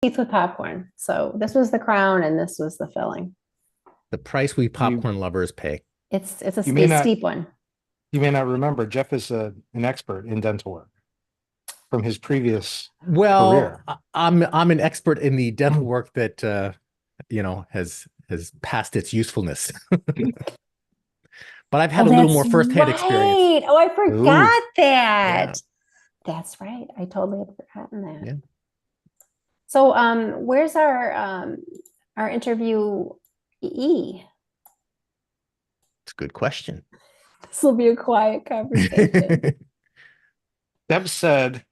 teeth with popcorn. So this was the crown and this was the filling. The price we You, popcorn lovers pay. It's a you may not steep one. you may not remember Jeff is an expert in dental work from his previous Well, career. I'm an expert in the dental work that has passed its usefulness. But I've had a little more firsthand experience. Right. Oh, I Ooh. forgot that. Yeah. That's right. I totally had forgotten that. Yeah. So where's our interview E? It's a good question. This will be a quiet conversation. Deb said,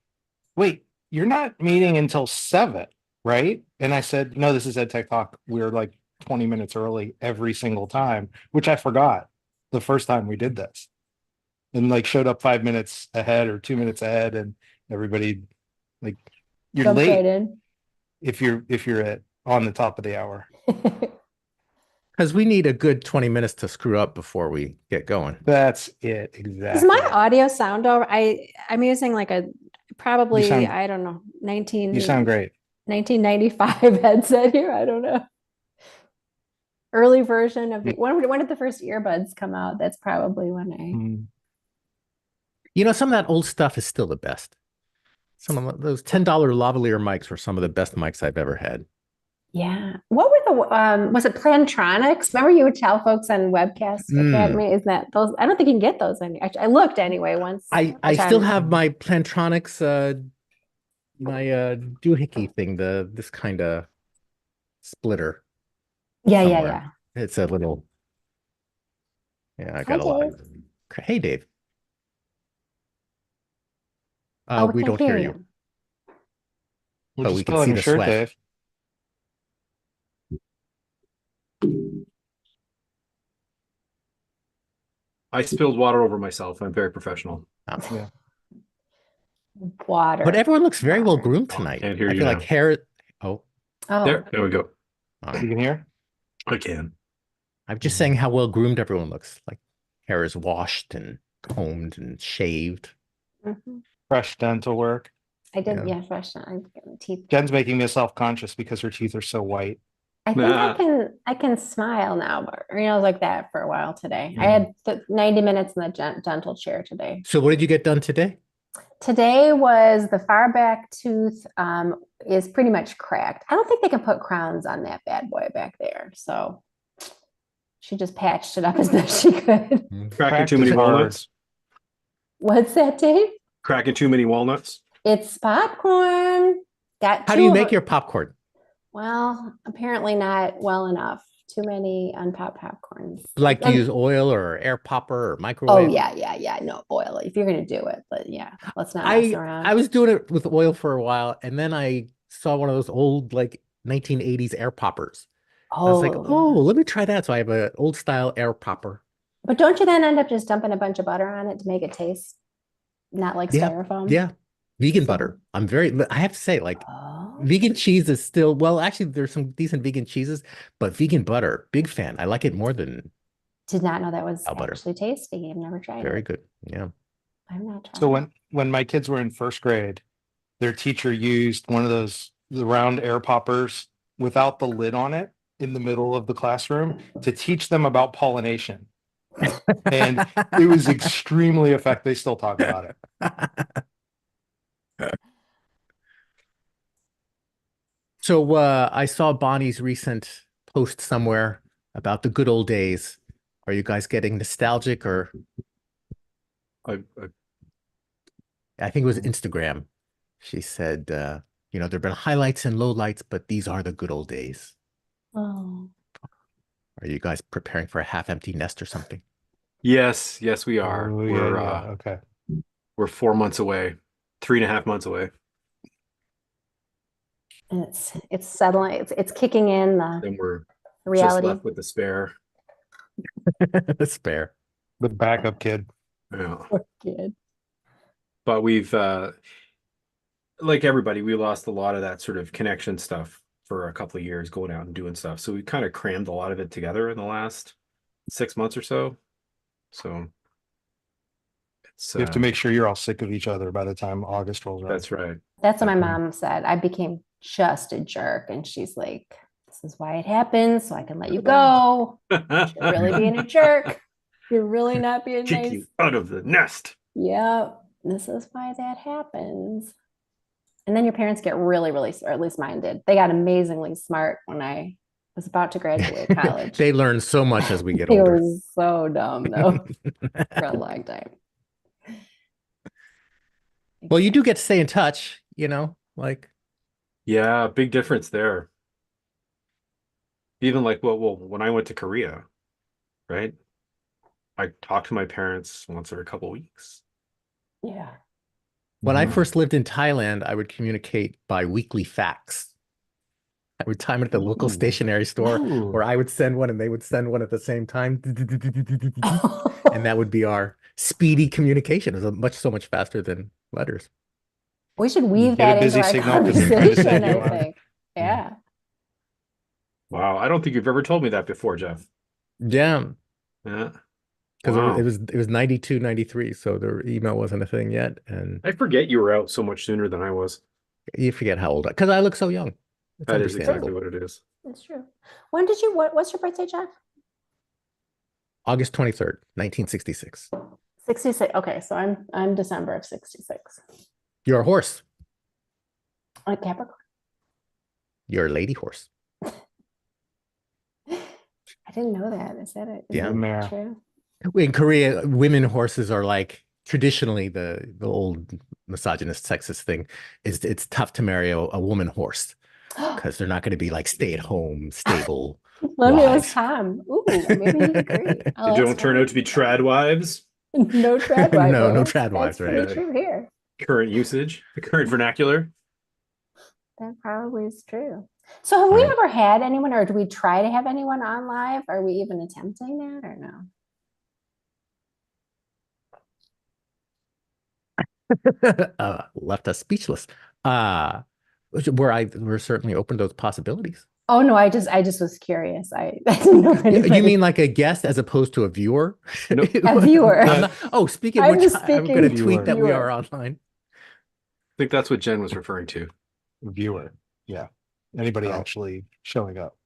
wait, you're not meeting until 7, right? And I said, no, this is EdTechTalk. We're like 20 minutes early every single time, which I forgot the first time we did this. And like showed up 5 minutes ahead or 2 minutes ahead, and everybody like you're Jumped late right in. if you're on the top of the hour. Because we need a good 20 minutes to screw up before we get going. That's it, Does exactly. my audio sound over? I'm using like a probably, I don't know, You sound great. 1995 headset here. I don't know. Early version of the when did the first earbuds come out? That's probably when I Some of that old stuff is still the best. Some of those $10 lavalier mics were some of the best mics I've ever had. Yeah. What were the was it Plantronics? Remember you would tell folks on Webcast Academy? Is that those? I don't think you can get those any. I looked anyway once. I still have my Plantronics my doohickey thing, this kind of splitter. Yeah, somewhere. It's a little I got a lot. Hey Dave. Oh, we don't hear you. We're But just we can see your the shirt, sweat. Dave. I spilled water over myself. I'm very professional. Yeah. Water. But everyone looks very well groomed tonight. Can't hear I you feel now. like hair. Oh, There we go. all You right. can hear? I can. I'm just saying how well groomed everyone looks. Like hair is washed and combed and shaved. Fresh dental work. I did, yeah, fresh. I get my teeth. Jen's making me self-conscious because her teeth are so white. I think I can smile now, but I was like that for a while today. I had 90 minutes in the dental chair today. So what did you get done today? Today was the far back tooth is pretty much cracked. I don't think they can put crowns on that bad boy back there. So she just patched it up as best she could. Cracking too many walnuts. What's that, Dave? Cracking too many walnuts. It's popcorn. Got How do you make your popcorn? Well, apparently not well enough. Too many unpopped popcorns. Like to use oil or air popper or microwave? Oh yeah. No, oil if you're gonna do it. But yeah, let's not mess around. I was doing it with oil for a while, and then I saw one of those old like 1980s air poppers. I was like, let me try that. So I have an old style air popper. But don't you then end up just dumping a bunch of butter on it to make it taste not like styrofoam? Yeah. Vegan butter. I have to say, like, vegan cheese is still, well, actually, there's some decent vegan cheeses, but vegan butter, big fan. I like it more than. Did not know that was butter. actually tasty. I've never tried it. Very good. Yeah. I'm not trying. So when my kids were in first grade, their teacher used one of the round air poppers without the lid on it in the middle of the classroom to teach them about pollination. And it was extremely effective. They still talk about it. So I saw Bonnie's recent post somewhere about the good old days. Are you guys getting nostalgic or? I think it was Instagram. She said, there've been highlights and lowlights, but these are the good old days. Oh. Are you guys preparing for a half-empty nest or something? Yes, we are. Okay. We're 4 months away, 3.5 months away. And it's settling. It's kicking in. Then we're reality. just left with the spare. The spare. The backup kid. Yeah. Poor kid. But we've, like everybody, we lost a lot of that sort of connection stuff for a couple of years, going out and doing stuff. So we kind of crammed a lot of it together in the last 6 months or so. So it's, you have to make sure you're all sick of each other by the time August rolls around. That's right. That's what my mom said. I became just a jerk. And she's like, this is why it happens, so I can let you go. You're really being a jerk. You're really not being Kick nice. you out of the nest. Yeah, this is why that happens. And then your parents get really, really, or at least mine did. They got amazingly smart when I was about to graduate college. They learn so much as we get They older. were so dumb though for a long time. Well, you do get to stay in touch, like Yeah, big difference there. Even like, well, when I went to Korea, right? I talked to my parents once every couple of weeks. Yeah. when I first lived in Thailand, I would communicate by weekly fax. I would time it at the local Ooh. stationery store, Ooh. or I would send one and they would send one at the same time. And that would be our speedy communication. It was so much faster than letters. We should weave Get a that into busy our signal 'cause they're trying to conversation, send you I one. think. Yeah. Wow, I don't think you've ever told me that before, Jeff. Yeah, Yeah. because Wow. it was 92, 93, so the email wasn't a thing yet. And I forget you were out so much sooner than I was. you forget how old because I look so young. It's That is exactly understandable. what it is. That's true. When did you, what's your birthday, Jeff? August 23rd, 1966. 66. Okay, so I'm December of 66. You're a horse. Like Capricorn. You're a lady horse. I didn't know that. Is that it? Is Yeah. that Mare. true? In Korea, women horses are like traditionally the old misogynist sexist thing is it's tough to marry a woman horse because they're not going to be like stay at home, stable. Let me wives. ask Tom. Ooh, maybe he'd agree. I'll They don't ask turn Tom. out to be trad wives. No trad wife. No, no Well, trad wives, that's pretty right. true here. Current usage, the current vernacular. That probably is true. So have we Right. ever had anyone, or do we try to have anyone on live? Are we even attempting that or no? Left us speechless. We're certainly open to those possibilities. Oh no, I just was curious. I didn't know if You anybody. mean like a guest as opposed to a viewer? No. A viewer. Speaking of I'm which, just I'm going to speaking tweet that we viewer. are online. I think that's what Jen was referring to. Viewer. Yeah. Anybody Oh. actually showing up.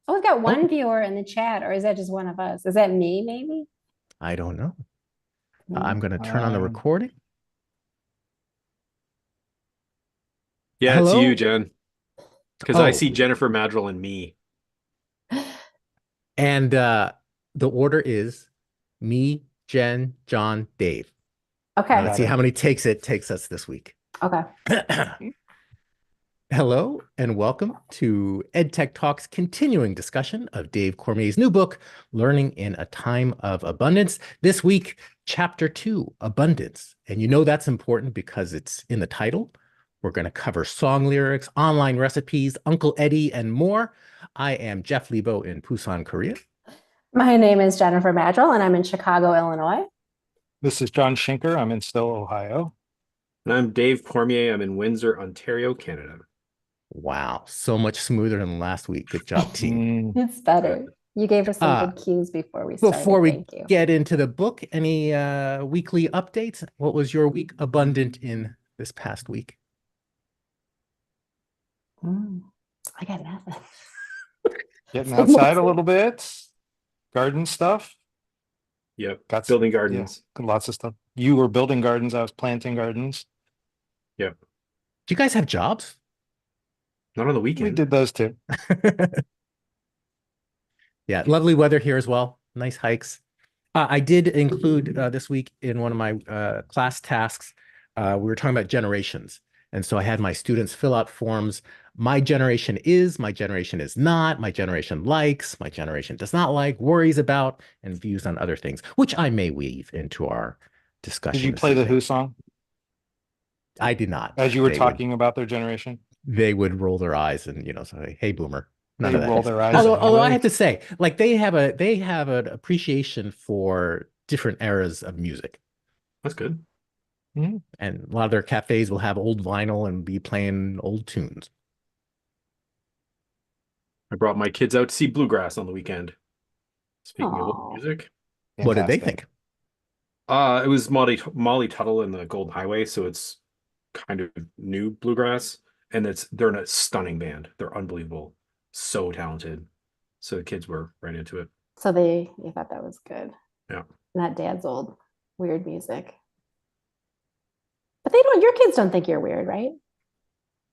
Oh, we've got one viewer in the chat, or is that just one of us? Is that me, maybe? I don't know. Me? I'm going to turn on the recording. Yeah, Hello? it's you, Jen. Because I Oh. see Jennifer Madrill and me. And the order is me, Jen, John, Dave. Okay. Now let's see how many takes it takes us this week. Okay. Hello and welcome to EdTechTalk's continuing discussion of Dave Cormier's new book, Learning in a Time of Abundance. This week, Chapter 2, Abundance. And you know that's important because it's in the title. We're going to cover song lyrics, online recipes, Uncle Eddie, and more. I am Jeff Lebo in Busan, Korea. My name is Jennifer Madrill, and I'm in Chicago, Illinois. This is John Schinker. I'm in Still, Ohio. And I'm Dave Cormier. I'm in Windsor, Ontario, Canada. Wow, so much smoother than last week. Good job, team. It's better. You gave us some good cues before we started. Before we Thank you. get into the book, any weekly updates? What was your week abundant in this past week? I got nothing. Getting outside a little bit. Garden stuff. Yep. Got Building gardens. Yeah, lots of stuff. You were building gardens. I was planting gardens. Yep. Do you guys have jobs? Not on the We weekend. did those too. Yeah, lovely weather here as well. Nice hikes. I did include this week in one of my class tasks, we were talking about generations. And so I had my students fill out forms. My generation is, my generation is not, my generation likes, my generation does not like, worries about, and views on other things, which I may weave into our discussion. Did you this play the evening. Who song I did not. as you were They talking about their generation? they would roll their eyes and, say, hey, boomer. None They of that. roll their eyes. Although I anyway. have to say, like they have an appreciation for different eras of music. That's good. And a lot of their cafes will have old vinyl and be playing old tunes. I brought my kids out to see bluegrass on the weekend. Speaking of Aw. old music. What did they Fantastic. It was Molly Tuttle and the Golden Highway, so it's kind of new bluegrass. and they're in a stunning band. They're unbelievable, so talented. So the kids were right into it. So they thought that was good. Yeah. Not dad's old weird music. But they don't, your kids don't think you're weird, right?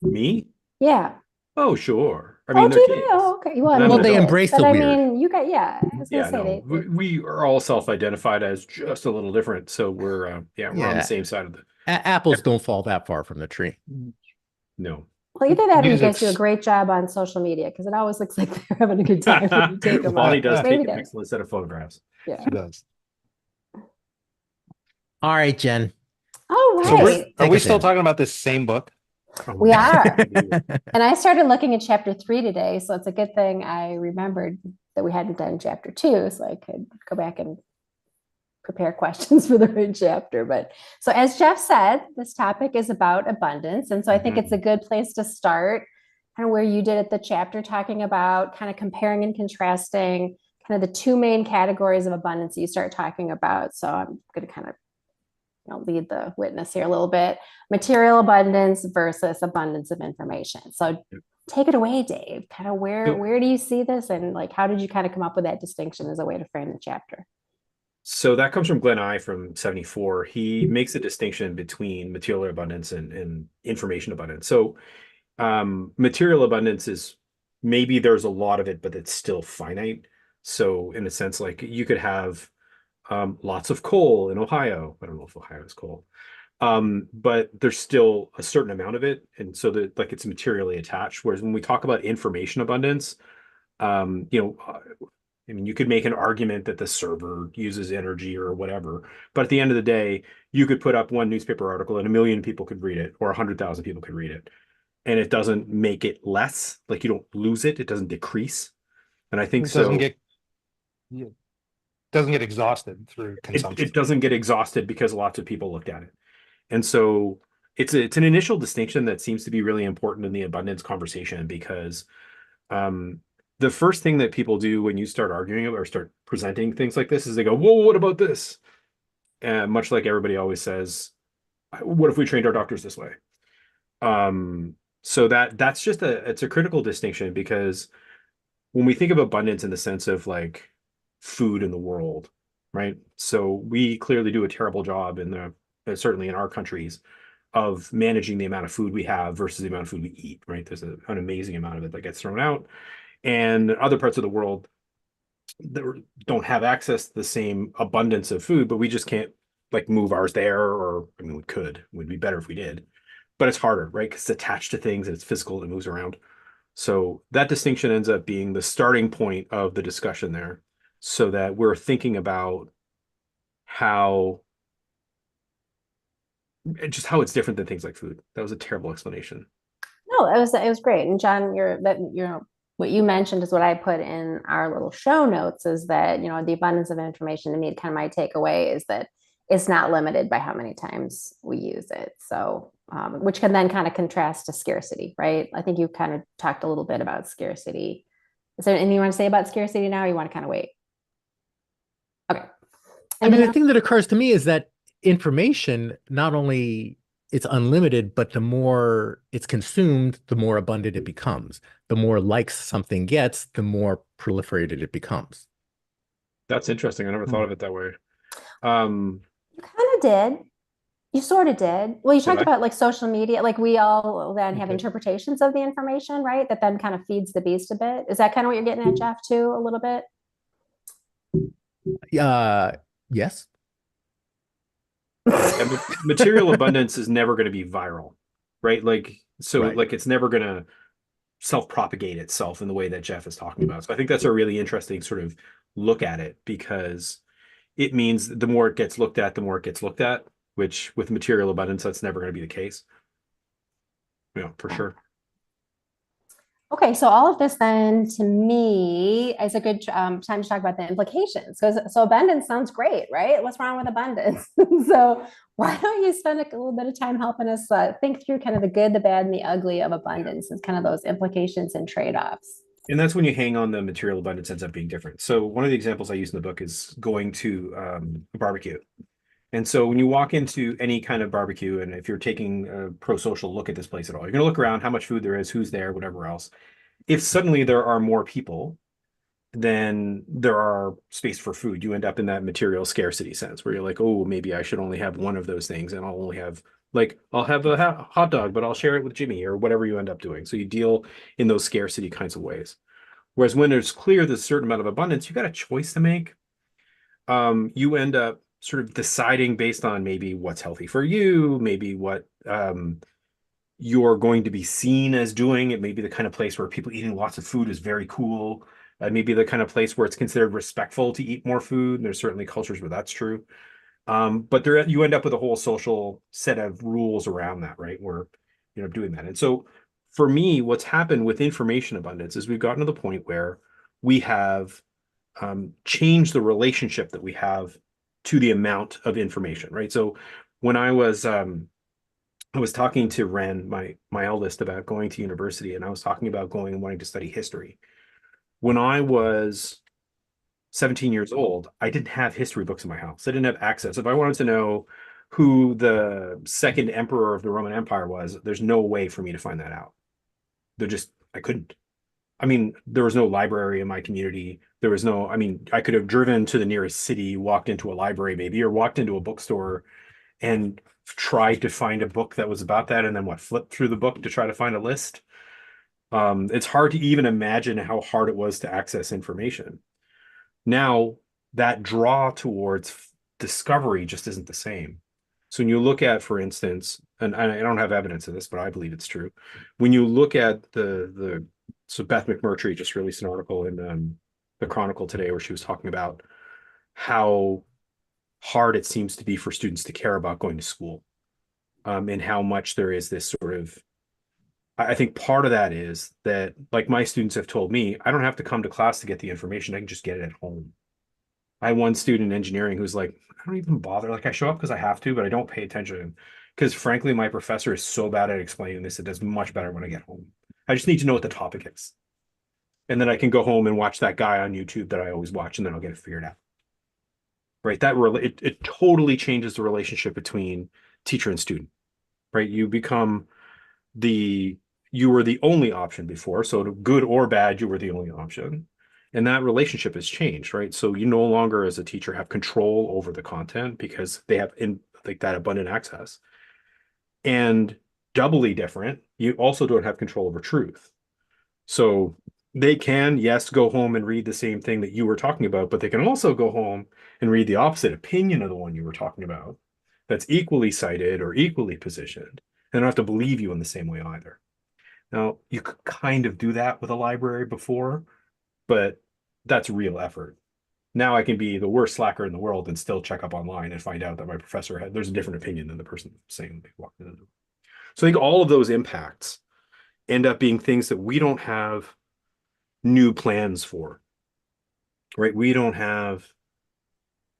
Me? Yeah. Oh, sure. I Oh, mean, do they're they? kids. Oh, okay. Well, I And I'm mean, an they adult. embrace but the I weird. mean, you got, yeah, I was gonna Yeah, say no, they we are all self-identified as just a little different. So we're we're on Yeah. the same side of the Apples don't fall that far from the tree. no. well, either that or you guys do a Music's- great job on social media because it always looks like they're having a good time when you take them Bonnie out. does Maybe take an that. excellent set of photographs. Yeah. She does. All right, Jen. All So right. are Take we us still in. talking about this same book? Oh, We are. yeah. And I started looking at chapter 3 today, so it's a good thing I remembered that we hadn't done chapter 2, so I could go back and prepare questions for the right chapter. But so, as Jeff said, this topic is about abundance, and so I think it's a good place to start, kind of where you did at the chapter, talking about kind of comparing and contrasting kind of the two main categories of abundance that you start talking about. So I'm going to kind of lead the witness here a little bit. Material abundance versus abundance of information. So take it away, Dave. Kind of where do you see this, and like how did you kind of come up with that distinction as a way to frame the chapter? So that comes from Glenn I from 74. He makes a distinction between material abundance and information abundance. So material abundance is maybe there's a lot of it, but it's still finite. So in a sense, like you could have lots of coal in Ohio. I don't know if Ohio is coal. But there's still a certain amount of it. And so that like it's materially attached. Whereas when we talk about information abundance, I mean, you could make an argument that the server uses energy or whatever, but at the end of the day, you could put up one newspaper article and 1 million people could read it, or 100,000 people could read it, and it doesn't make it less. Like you don't lose it; it doesn't decrease. And I think It doesn't so. get exhausted through consumption. It doesn't get exhausted because lots of people looked at it, and so it's an initial distinction that seems to be really important in the abundance conversation because the first thing that people do when you start arguing or start presenting things like this is they go, "Whoa, what about this?" And much like everybody always says, "What if we trained our doctors this way?" So that's just it's a critical distinction because when we think of abundance in the sense of like food in the world, right? So we clearly do a terrible job certainly in our countries of managing the amount of food we have versus the amount of food we eat, right? There's an amazing amount of it that gets thrown out. And other parts of the world that don't have access to the same abundance of food, but we just can't like move ours there, or I mean, we could. It would be better if we did, but it's harder, right? Because it's attached to things and it's physical and it moves around. So that distinction ends up being the starting point of the discussion there, so that we're thinking about how how it's different than things like food. That was a terrible explanation. No, it was great. And John, what you mentioned is what I put in our little show notes is that, the abundance of information to me, kind of my takeaway is that it's not limited by how many times we use it. So, which can then kind of contrast to scarcity, right? I think you kind of talked a little bit about scarcity. Is there anything you want to say about scarcity now? Or you want to kind of wait? Okay. I mean, the thing that occurs to me is that information, not only it's unlimited, but the more it's consumed, the more abundant it becomes. The more likes something gets, the more proliferated it becomes. That's interesting. I never thought of it that way. You kind of did. You sort of did. Well, you talked I? about like social media, like we all then have interpretations of the information, right? That then kind of feeds the beast a bit. Is that kind of what you're getting at, Jeff, too, a little bit? Yes. Material abundance is never going to be viral, right? Like, so Right. like it's never going to self-propagate itself in the way that Jeff is talking about. So I think that's a really interesting sort of look at it, because it means the more it gets looked at, the more it gets looked at, which with material abundance, that's never going to be the case. Yeah, for sure. Okay, so all of this then to me is a good time to talk about the implications. So abundance sounds great, right? What's wrong with abundance? So why don't you spend a little bit of time helping us think through kind of the good, the bad, and the ugly of abundance and kind of those implications and trade-offs? And that's when you hang on the material abundance ends up being different. So one of the examples I use in the book is going to a barbecue. And so when you walk into any kind of barbecue, and if you're taking a pro-social look at this place at all, you're going to look around how much food there is, who's there, whatever else. If suddenly there are more people, then there are space for food. You end up in that material scarcity sense where you're like, oh, maybe I should only have one of those things, and I'll only have like I'll have a hot dog, but I'll share it with Jimmy or whatever you end up doing. So you deal in those scarcity kinds of ways. Whereas when it's clear there's a certain amount of abundance, you got a choice to make. You end up sort of deciding based on maybe what's healthy for you, maybe what you're going to be seen as doing. It may be the kind of place where people eating lots of food is very cool. Maybe the kind of place where it's considered respectful to eat more food. And there's certainly cultures where that's true. But there you end up with a whole social set of rules around that, right? Where you're doing that. And so for me, what's happened with information abundance is we've gotten to the point where we have changed the relationship that we have to the amount of information, right? So when I was talking to Ren, my eldest, about going to university, and I was talking about going and wanting to study history. When I was 17 years old, I didn't have history books in my house. I didn't have access. If I wanted to know who the second emperor of the Roman Empire was, there's no way for me to find that out. I couldn't. I mean, there was no library in my community. There was no, I mean, I could have driven to the nearest city, walked into a library maybe, or walked into a bookstore and tried to find a book that was about that, and then flip through the book to try to find a list. It's hard to even imagine how hard it was to access information. Now that draw towards discovery just isn't the same. So when you look at, for instance, and I don't have evidence of this, but I believe it's true. When you look at so Beth McMurtry just released an article in the Chronicle today where she was talking about how hard it seems to be for students to care about going to school, and how much there is this sort of, I think part of that is that, like my students have told me, I don't have to come to class to get the information. I can just get it at home. I had one student in engineering who's like, I don't even bother. Like I show up because I have to, but I don't pay attention because frankly, my professor is so bad at explaining this. It does much better when I get home. I just need to know what the topic is. And then I can go home and watch that guy on YouTube that I always watch, and then I'll get it figured out. Right. It totally changes the relationship between teacher and student. Right. You were the only option before. So good or bad, you were the only option. And that relationship has changed, right? So you no longer as a teacher have control over the content because they have that abundant access. And doubly different, you also don't have control over truth. So they can, yes, go home and read the same thing that you were talking about, but they can also go home and read the opposite opinion of the one you were talking about that's equally cited or equally positioned. They don't have to believe you in the same way either. Now, you could kind of do that with a library before, but that's real effort. Now I can be the worst slacker in the world and still check up online and find out that my professor there's a different opinion than the person saying they walked in the door. So I think all of those impacts end up being things that we don't have new plans for, right? We don't have,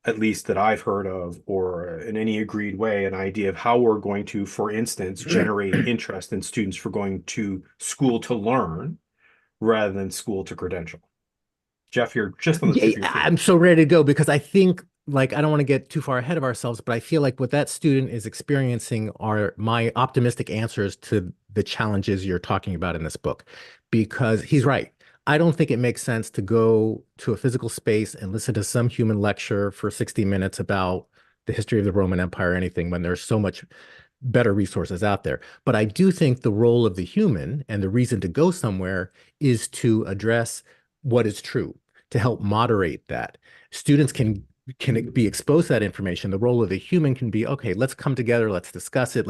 at least that I've heard of, or in any agreed way, an idea of how we're going to, for instance, generate interest in students for going to school to learn rather than school to credential. Jeff, you're just on the tip of your I'm so ready to go because I think, like, I don't want to get too far ahead of ourselves, but I feel like what that student is experiencing are my optimistic answers to the challenges you're talking about in this book, because he's right. I don't think it makes sense to go to a physical space and listen to some human lecture for 60 minutes about the history of the Roman Empire or anything when there's so much better resources out there. But I do think the role of the human and the reason to go somewhere is to address what is true, to help moderate that. Students can be exposed to that information. The role of the human can be, okay, let's come together, let's discuss it,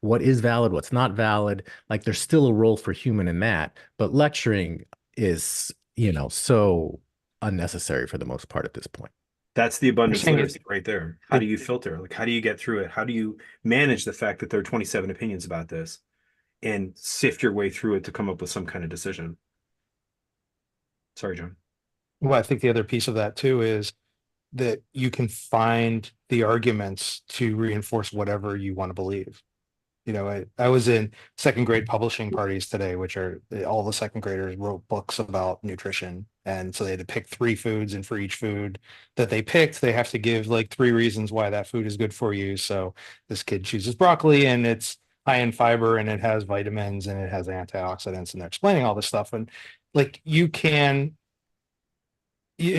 what is valid, what's not valid. Like there's still a role for human in that, but lecturing is, so unnecessary for the most part at this point. That's the abundance literacy right there. How do you filter? Like, how do you get through it? How do you manage the fact that there are 27 opinions about this and sift your way through it to come up with some kind of decision? Sorry, John. Well, I think the other piece of that too is that you can find the arguments to reinforce whatever you want to believe. I was in second grade publishing parties today, which are all the second graders wrote books about nutrition. And so they had to pick 3 foods, and for each food that they picked, they have to give like 3 reasons why that food is good for you. So this kid chooses broccoli, and it's high in fiber, and it has vitamins, and it has antioxidants, and they're explaining all this stuff. And like it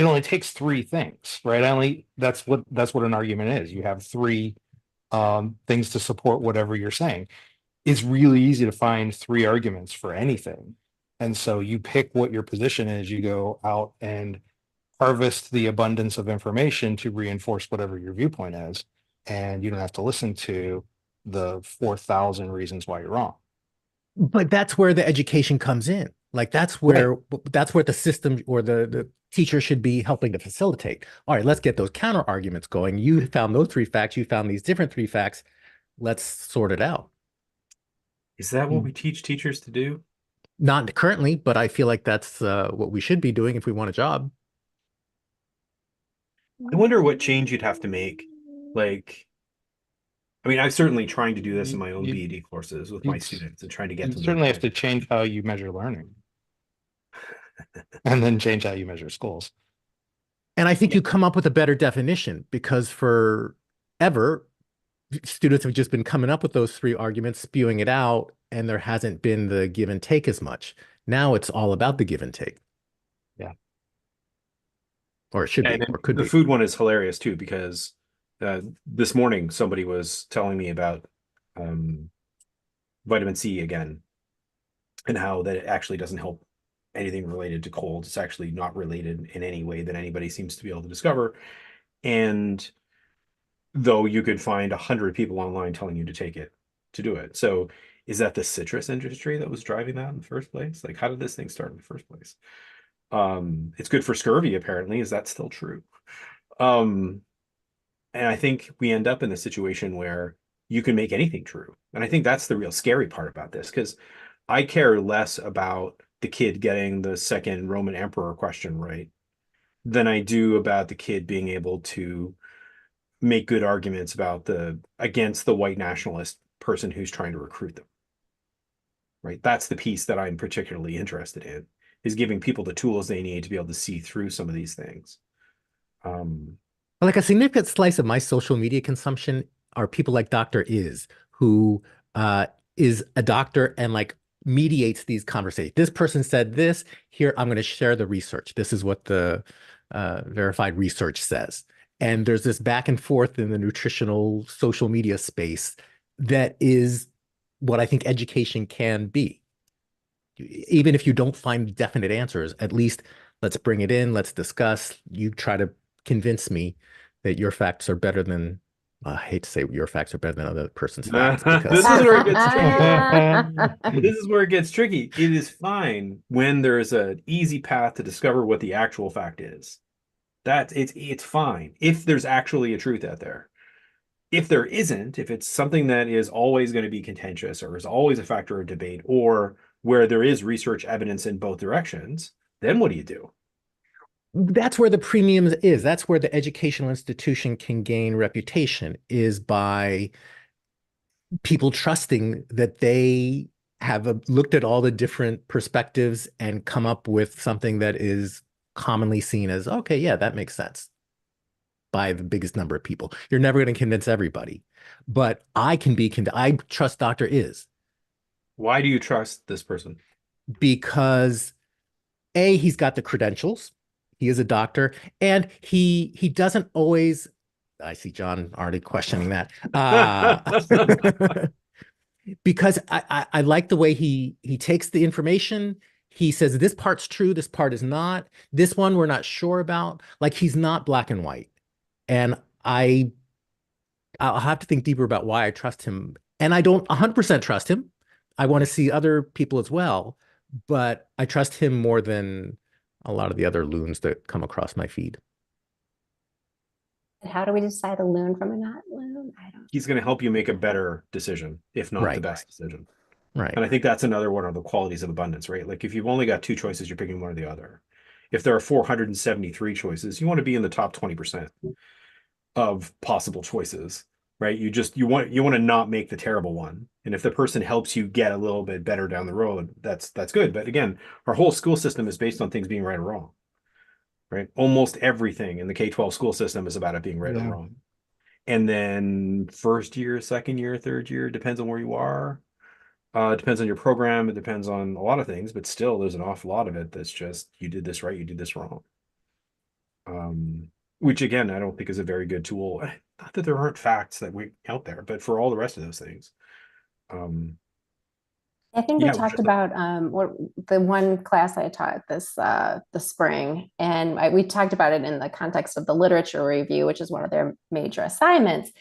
only takes 3 things, right? That's what an argument is. You have 3 things to support whatever you're saying. It's really easy to find 3 arguments for anything. And so you pick what your position is, you go out and harvest the abundance of information to reinforce whatever your viewpoint is. And you don't have to listen to the 4,000 reasons why you're wrong. But that's where the education comes in. Like that's where the system or the teacher should be helping to facilitate. All right, let's get those counter arguments going. You found those 3 facts, you found these different 3 facts. Let's sort it out. Is that what we teach teachers to do? Not currently, but I feel like that's what we should be doing if we want a job. I wonder what change you'd have to make. Like, I mean, I'm certainly trying to do this in my own BED courses with my students and trying to get You them. certainly have to change how you measure learning and then change how you measure schools. And I think you come up with a better definition, because forever, students have just been coming up with those 3 arguments, spewing it out, and there hasn't been the give and take as much. Now it's all about the give and take. Yeah. Or it should be, or could the be. food one is hilarious too, because this morning somebody was telling me about vitamin C again, and how that it actually doesn't help anything related to cold. It's actually not related in any way that anybody seems to be able to discover. And though you could find 100 people online telling you to take it, to do it. So is that the citrus industry that was driving that in the first place? Like, how did this thing start in the first place? It's good for scurvy, apparently. Is that still true? And I think we end up in a situation where you can make anything true. And I think that's the real scary part about this, because I care less about the kid getting the second Roman emperor question right than I do about the kid being able to make good arguments against the white nationalist person who's trying to recruit them. Right? That's the piece that I'm particularly interested in, is giving people the tools they need to be able to see through some of these things. Like a significant slice of my social media consumption are people like Dr. who is a doctor and like mediates these conversations. This person said this, here, I'm going to share the research. This is what the verified research says. And there's this back and forth in the nutritional social media space that is what I think education can be. Even if you don't find definite answers, at least let's bring it in, let's discuss. You try to convince me that your facts are better than, I hate to say your facts are better than other person's facts. This is where it gets tricky. This is where it gets tricky. It is fine when there's an easy path to discover what the actual fact is. It's fine if there's actually a truth out there. If there isn't, if it's something that is always going to be contentious or is always a factor of debate, or where there is research evidence in both directions, then what do you do? That's where the premium is. That's where the educational institution can gain reputation, is by people trusting that they have looked at all the different perspectives and come up with something that is commonly seen as, okay, yeah, that makes sense, by the biggest number of people. You're never going to convince everybody, but I trust Dr. Why do you trust this person? Because A, he's got the credentials. He is a doctor, and he doesn't always, I see John already questioning that. Because I like the way he takes the information. He says this part's true, this part is not. This one we're not sure about. Like, he's not black and white. And I'll have to think deeper about why I trust him. And I don't 100% trust him. I want to see other people as well, but I trust him more than a lot of the other loons that come across my feed. How do we decide a loon from a not loon? I don't. He's going to help you make a better decision, if not the best decision. Right. And I think that's another one of the qualities of abundance, right? Like, if you've only got 2 choices, you're picking one or the other. If there are 473 choices, you want to be in the top 20% of possible choices. right? You want to not make the terrible one. And if the person helps you get a little bit better down the road, that's good. But again, our whole school system is based on things being right or wrong, right? Almost everything in the K-12 school system is about it being right or Yeah. wrong. And then first year, second year, third year, depends on where you are. It depends on your program. It depends on a lot of things, but still there's an awful lot of it that's just, you did this right, you did this wrong. Which again, I don't think is a very good tool. Not that there aren't facts that we out there, but for all the rest of those things. I think we Yeah, talked about what the one class I taught this the spring, and we talked about it in the context of the literature review, which is one of their major assignments.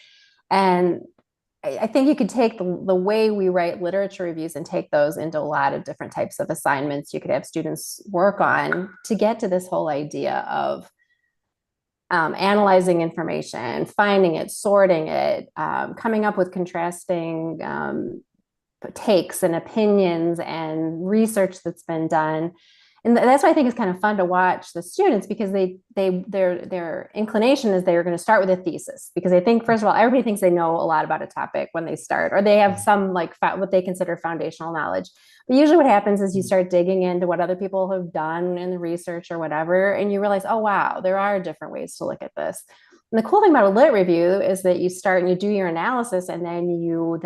And I think you could take the way we write literature reviews and take those into a lot of different types of assignments you could have students work on to get to this whole idea of analyzing information, finding it, sorting it, coming up with contrasting takes and opinions and research that's been done. And that's why I think it's kind of fun to watch the students, because their inclination is they are going to start with a thesis, because I think, first of all, everybody thinks they know a lot about a topic when they start, or they have some like what they consider foundational knowledge. But usually what happens is you start digging into what other people have done in the research or whatever, and you realize, oh, wow, there are different ways to look at this. And the cool thing about a lit review is that you start and you do your analysis, and then you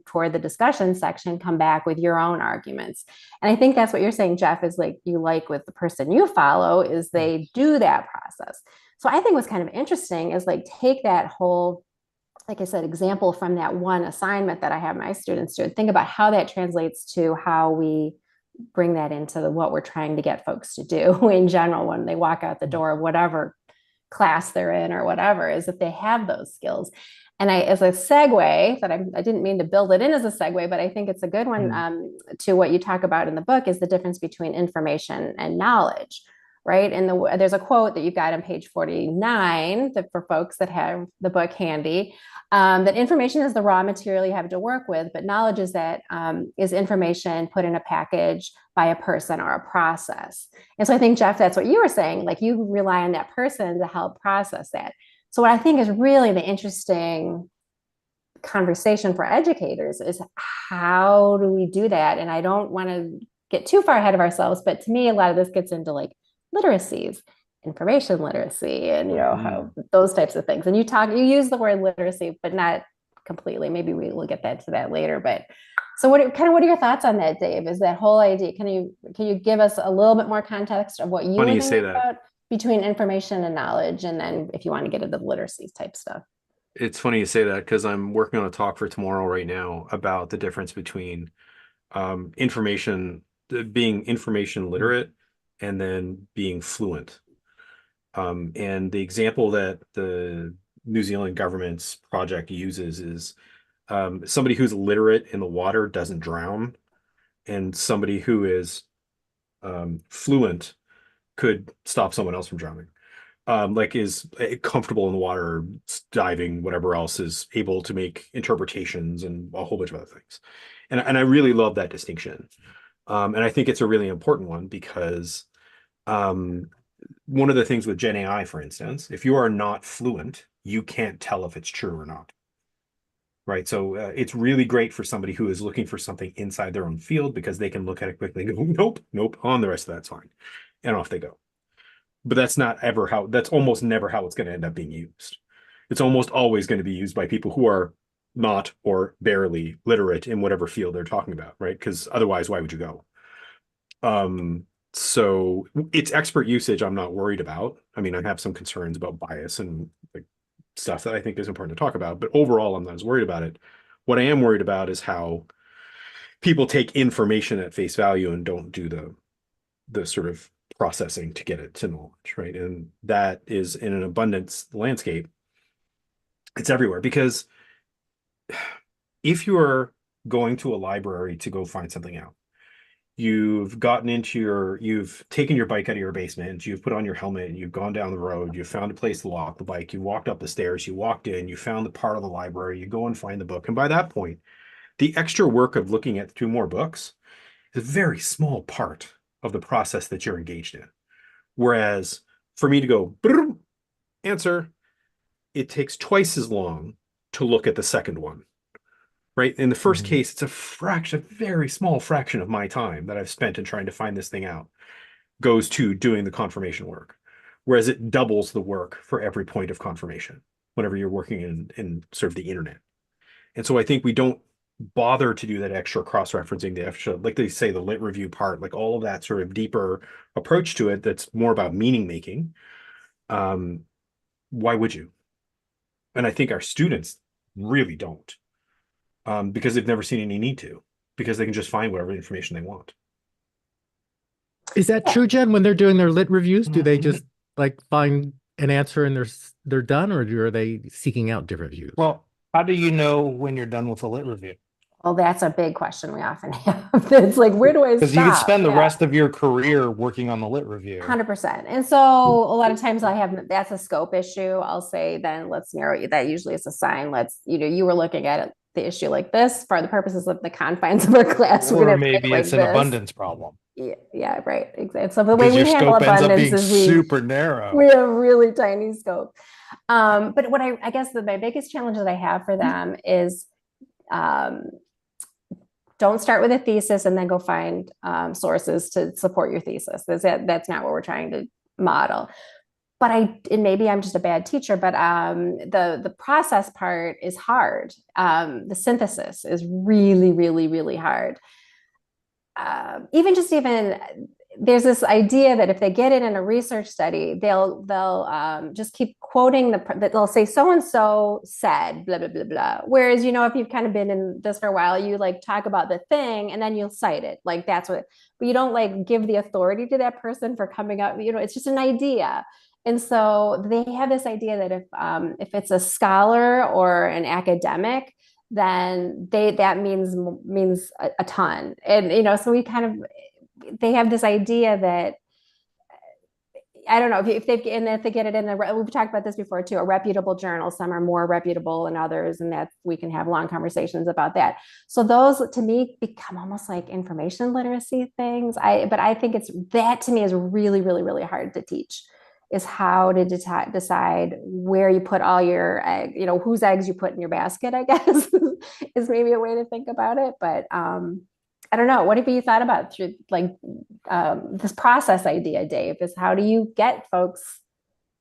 toward the discussion section, come back with your own arguments. And I think that's what you're saying, Jeff, is like you like with the person you follow is they do that process. So I think what's kind of interesting is like take that whole, like I said, example from that one assignment that I have my students do, and think about how that translates to how we bring that into what we're trying to get folks to do in general when they walk out the door of whatever class they're in or whatever, is that they have those skills. And as a segue, that I didn't mean to build it in as a segue, but I think it's a good one to what you talk about in the book, is the difference between information and knowledge, right? And there's a quote that you've got on page 49 that for folks that have the book handy, that information is the raw material you have to work with, but knowledge is information put in a package by a person or a process. And so I think, Jeff, that's what you were saying, like you rely on that person to help process that. So what I think is really the interesting conversation for educators is, how do we do that? And I don't want to get too far ahead of ourselves, but to me, a lot of this gets into like literacies, information literacy, and how those types of things. And you use the word literacy, but not completely. Maybe we will get to that later. But so what are your thoughts on that, Dave? Is that whole idea? Can you give us a little bit more context of what you were thinking about between information and knowledge, and then if you want to get into the literacy type stuff? It's funny you say that, because I'm working on a talk for tomorrow right now about the difference between being information literate and then being fluent. And the example that the New Zealand government's project uses is somebody who's literate in the water doesn't drown, and somebody who is fluent could stop someone else from drowning. Like is comfortable in the water, diving, whatever else, is able to make interpretations and a whole bunch of other things. And I really love that distinction. And I think it's a really important one, because one of the things with Gen AI, for instance, if you are not fluent, you can't tell if it's true or not. Right. So it's really great for somebody who is looking for something inside their own field, because they can look at it quickly and go, nope, on the rest of that's fine. And off they go. But that's almost never how it's going to end up being used. It's almost always going to be used by people who are not or barely literate in whatever field they're talking about, right? Because otherwise, why would you go? So it's expert usage I'm not worried about. I mean, I have some concerns about bias and like stuff that I think is important to talk about, but overall, I'm not as worried about it. What I am worried about is how people take information at face value and don't do the sort of processing to get it to knowledge, right? And that is, in an abundance landscape, it's everywhere. Because if you're going to a library to go find something out, you've taken your bike out of your basement, you've put on your helmet, and you've gone down the road, you've found a place to lock the bike, you walked up the stairs, you walked in, you found the part of the library, you go and find the book. And by that point, the extra work of looking at 2 more books is a very small part of the process that you're engaged in. Whereas for me to go answer, it takes twice as long to look at the second one. Right. In the first case, it's a very small fraction of my time that I've spent in trying to find this thing out goes to doing the confirmation work. Whereas it doubles the work for every point of confirmation whenever you're working in sort of the internet. And so I think we don't bother to do that extra cross-referencing, the extra, like they say, the lit review part, like all of that sort of deeper approach to it that's more about meaning making. Why would you? And I think our students really don't. Because they've never seen any need to, because they can just find whatever information they want. Is that true, Jen? When they're doing their lit reviews, do they just like find an answer and they're done, or are they seeking out different views? Well, how do you know when you're done with a lit review? Well, that's a big question we often have. It's like, where do I stop? Because you could spend the Yeah. rest of your career working on the lit review. 100%. And so a lot of times that's a scope issue. I'll say, then let's narrow it. That usually is a sign. You were looking at the issue like this for the purposes of the confines of our class. We're Or gonna maybe like it's an this. abundance problem. Yeah, right. Exactly. So the way Because we your handle scope ends up abundance being is super narrow. we have really tiny scope. But what I guess my biggest challenge that I have for them is don't start with a thesis and then go find sources to support your thesis. That's not what we're trying to model. But and maybe I'm just a bad teacher, but the process part is hard. The synthesis is really, really, really hard. There's this idea that if they get it in a research study, they'll just keep quoting that they'll say so and so said blah blah blah blah. Whereas if you've kind of been in this for a while, you like talk about the thing and then you'll cite it. Like that's what, but you don't like give the authority to that person for coming up. It's just an idea. And so they have this idea that if it's a scholar or an academic, then that means a ton. And so they have this idea that I don't know if they get it in we've talked about this before too, a reputable journal. Some are more reputable than others, and that we can have long conversations about that. So those to me become almost like information literacy things. But I think that to me is really, really, really hard to teach, is how to decide where you put all your egg, whose eggs you put in your basket, I guess is maybe a way to think about it. But I don't know. What have you thought about through this process idea, Dave? Is how do you get folks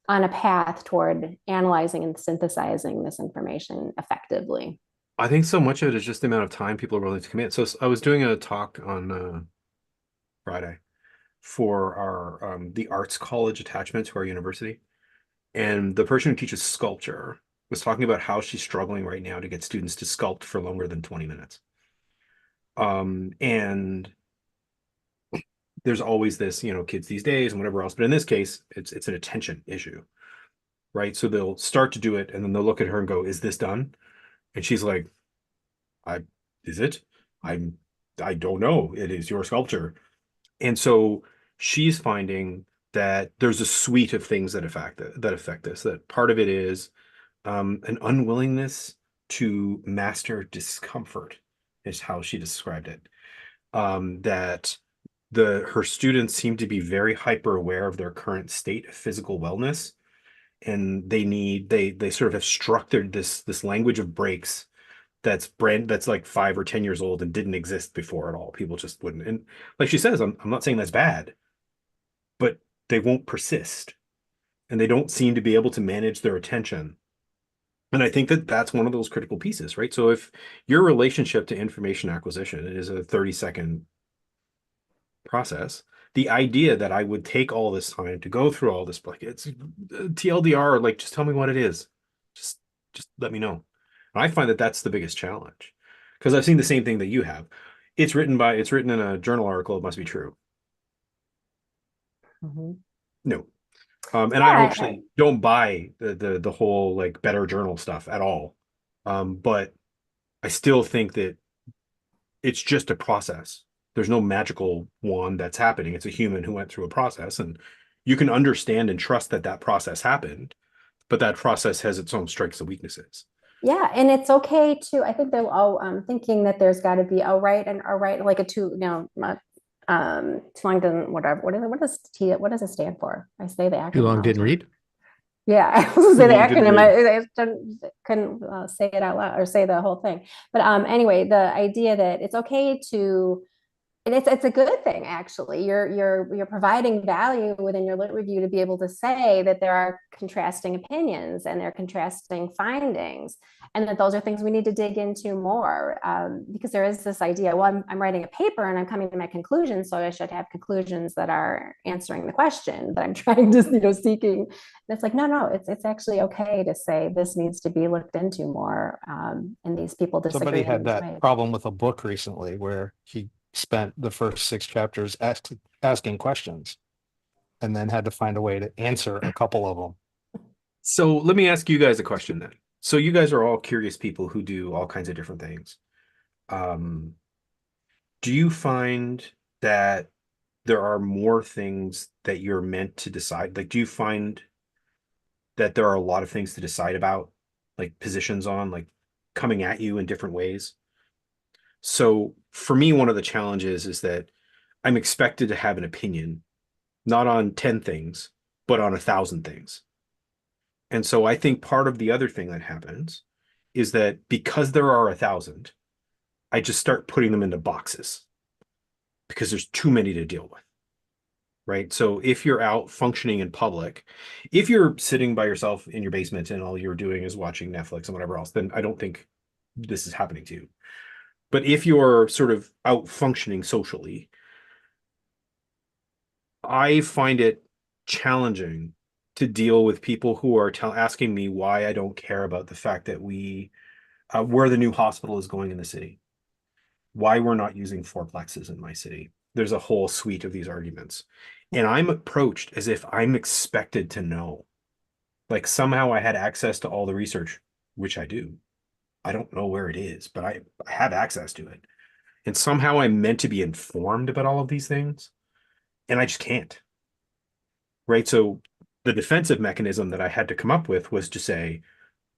on a path toward analyzing and synthesizing this information effectively? I think so much of it is just the amount of time people are willing to commit. So I was doing a talk on Friday for our the arts college attachment to our university, and the person who teaches sculpture was talking about how she's struggling right now to get students to sculpt for longer than 20 minutes. And there's always this, kids these days and whatever else. But in this case, it's an attention issue, right? So they'll start to do it and then they'll look at her and go, "Is this done?" And she's like, "Is it? I don't know. It is your sculpture." And so she's finding that there's a suite of things that affect this. That part of it is an unwillingness to master discomfort, is how she described it. That her students seem to be very hyper aware of their current state of physical wellness, and they sort of have structured this language of breaks that's like 5 or 10 years old and didn't exist before at all. People just wouldn't. And like she says, I'm not saying that's bad, but they won't persist, and they don't seem to be able to manage their attention. And I think that's one of those critical pieces, right? So if your relationship to information acquisition is a 30-second process, the idea that I would take all this time to go through all this, like it's TLDR, like just tell me what it is. Just let me know. And I find that that's the biggest challenge, because I've seen the same thing that you have. It's written in a journal article. It must be true. Mm-hmm. No. And I actually don't buy the whole like better journal stuff at all. But I still think that it's just a process. There's no magical wand that's happening. It's a human who went through a process, and you can understand and trust that process happened, but that process has its own strengths and weaknesses. Yeah, and it's okay to. I think they're all thinking that there's got to be a right and a right, like a two. Too long didn't whatever. What does it stand for? I say the acronym. Too long didn't read. Yeah, I was gonna say the One good acronym. read. Couldn't say it out loud or say the whole thing. But anyway, the idea that it's okay to, and it's a good thing actually. You're providing value within your lit review to be able to say that there are contrasting opinions and there are contrasting findings, and that those are things we need to dig into more, because there is this idea. Well, I'm writing a paper and I'm coming to my conclusions, so I should have conclusions that are answering the question that I'm trying to seeking. And it's like no, it's actually okay to say this needs to be looked into more, and these people Somebody disagree in had these that ways. problem with a book recently where he spent the first 6 chapters asking questions and then had to find a way to answer a couple of them. So let me ask you guys a question then. So you guys are all curious people who do all kinds of different things. Um, do you find that there are more things that you're meant to decide? Like, do you find that there are a lot of things to decide about, like positions on, like coming at you in different ways? So for me, one of the challenges is that I'm expected to have an opinion, not on 10 things, but on 1,000 things. And so I think part of the other thing that happens is that because there are 1,000, I just start putting them into boxes because there's too many to deal with. Right. So if you're out functioning in public, if you're sitting by yourself in your basement and all you're doing is watching Netflix and whatever else, then I don't think this is happening to you. But if you're sort of out functioning socially, I find it challenging to deal with people who are asking me why I don't care about the fact that where the new hospital is going in the city, why we're not using fourplexes in my city. There's a whole suite of these arguments. And I'm approached as if I'm expected to know. Like somehow I had access to all the research, which I do. I don't know where it is, but I have access to it. And somehow I'm meant to be informed about all of these things, and I just can't. Right? So the defensive mechanism that I had to come up with was to say,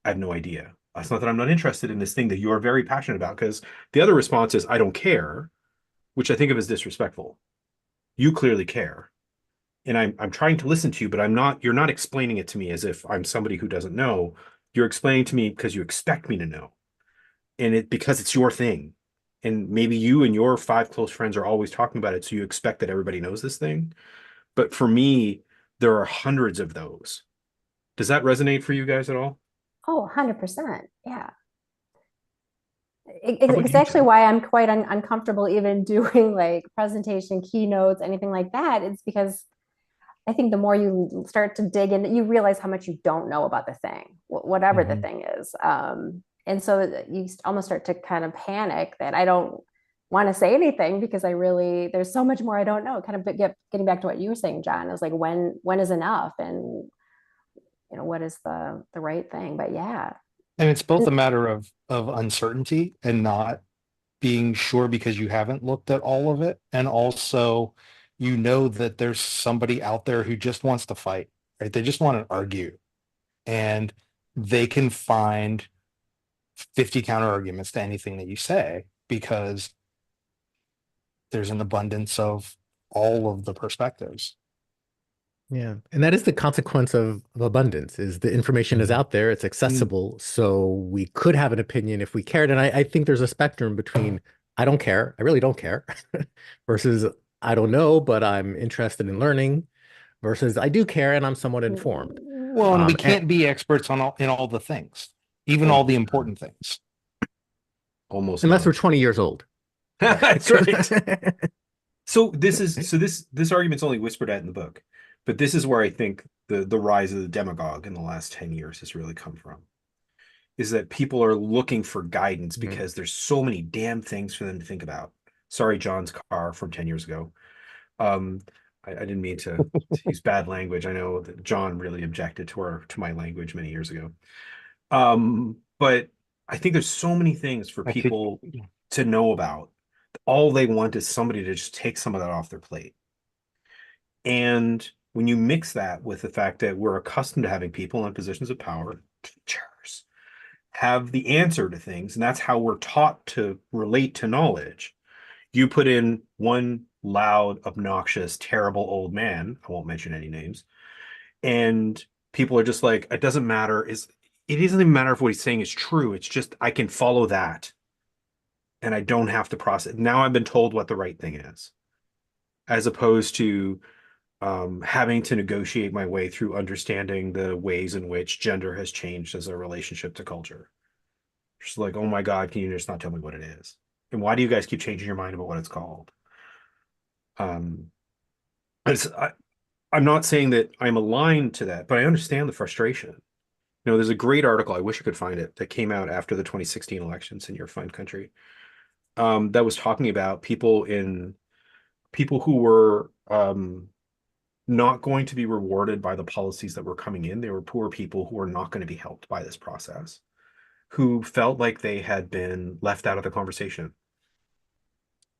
I have no idea. It's not that I'm not interested in this thing that you're very passionate about, because the other response is, I don't care, which I think of as disrespectful. You clearly care. And I'm trying to listen to you, but you're not explaining it to me as if I'm somebody who doesn't know. You're explaining to me because you expect me to know. And because it's your thing. And maybe you and your 5 close friends are always talking about it, so you expect that everybody knows this thing. But for me, there are hundreds of those. Does that resonate for you guys at all? Oh, 100%. Yeah. How about It's you, actually Jen? why I'm quite uncomfortable even doing like presentation keynotes, anything like that. It's because I think the more you start to dig in, you realize how much you don't know about the thing, whatever the Mhm. thing is. And so you almost start to kind of panic that I don't want to say anything because there's so much more I don't know. Kind of getting back to what you were saying, John, is like when is enough, and what is the right thing. But yeah. And it's both a matter of uncertainty and not being sure because you haven't looked at all of it. And also, you know that there's somebody out there who just wants to fight, right? They just want to argue. And they can find 50 counter arguments to anything that you say because there's an abundance of all of the perspectives. Yeah. And that is the consequence of abundance, is the information is out there, it's accessible. So we could have an opinion if we cared. And I think there's a spectrum between I don't care, I really don't care, versus I don't know, but I'm interested in learning, versus I do care and I'm somewhat informed. Well, and we And can't be experts on in all the things, even all the Almost important things. almost unless we're none. 20 years old. That's right. So this argument's only whispered at in the book, but this is where I think the rise of the demagogue in the last 10 years has really come from. Is that people are looking for guidance Mhm. because there's so many damn things for them to think about. Sorry, John's car from 10 years ago. Um, I didn't mean to use bad language. I know that John really objected to my language many years ago. But I think there's so many things for I could, people to know about. All they want is somebody to just take some of that off their plate. And when you mix that with the fact that we're accustomed to having people in positions of power, teachers, have the answer to things, and that's how we're taught to relate to knowledge. You put in one loud, obnoxious, terrible old man, I won't mention any names, and people are just like, it doesn't matter. It doesn't even matter if what he's saying is true. It's just I can follow that and I don't have to process. Now I've been told what the right thing is, as opposed to having to negotiate my way through understanding the ways in which gender has changed as a relationship to culture. Just like, oh my God, can you just not tell me what it is? And why do you guys keep changing your mind about what it's called? It's, I'm not saying that I'm aligned to that, but I understand the frustration. You know, there's a great article, I wish I could find it, that came out after the 2016 elections in your fine country, that was talking about people who were not going to be rewarded by the policies that were coming in. They were poor people who were not going to be helped by this process, who felt like they had been left out of the conversation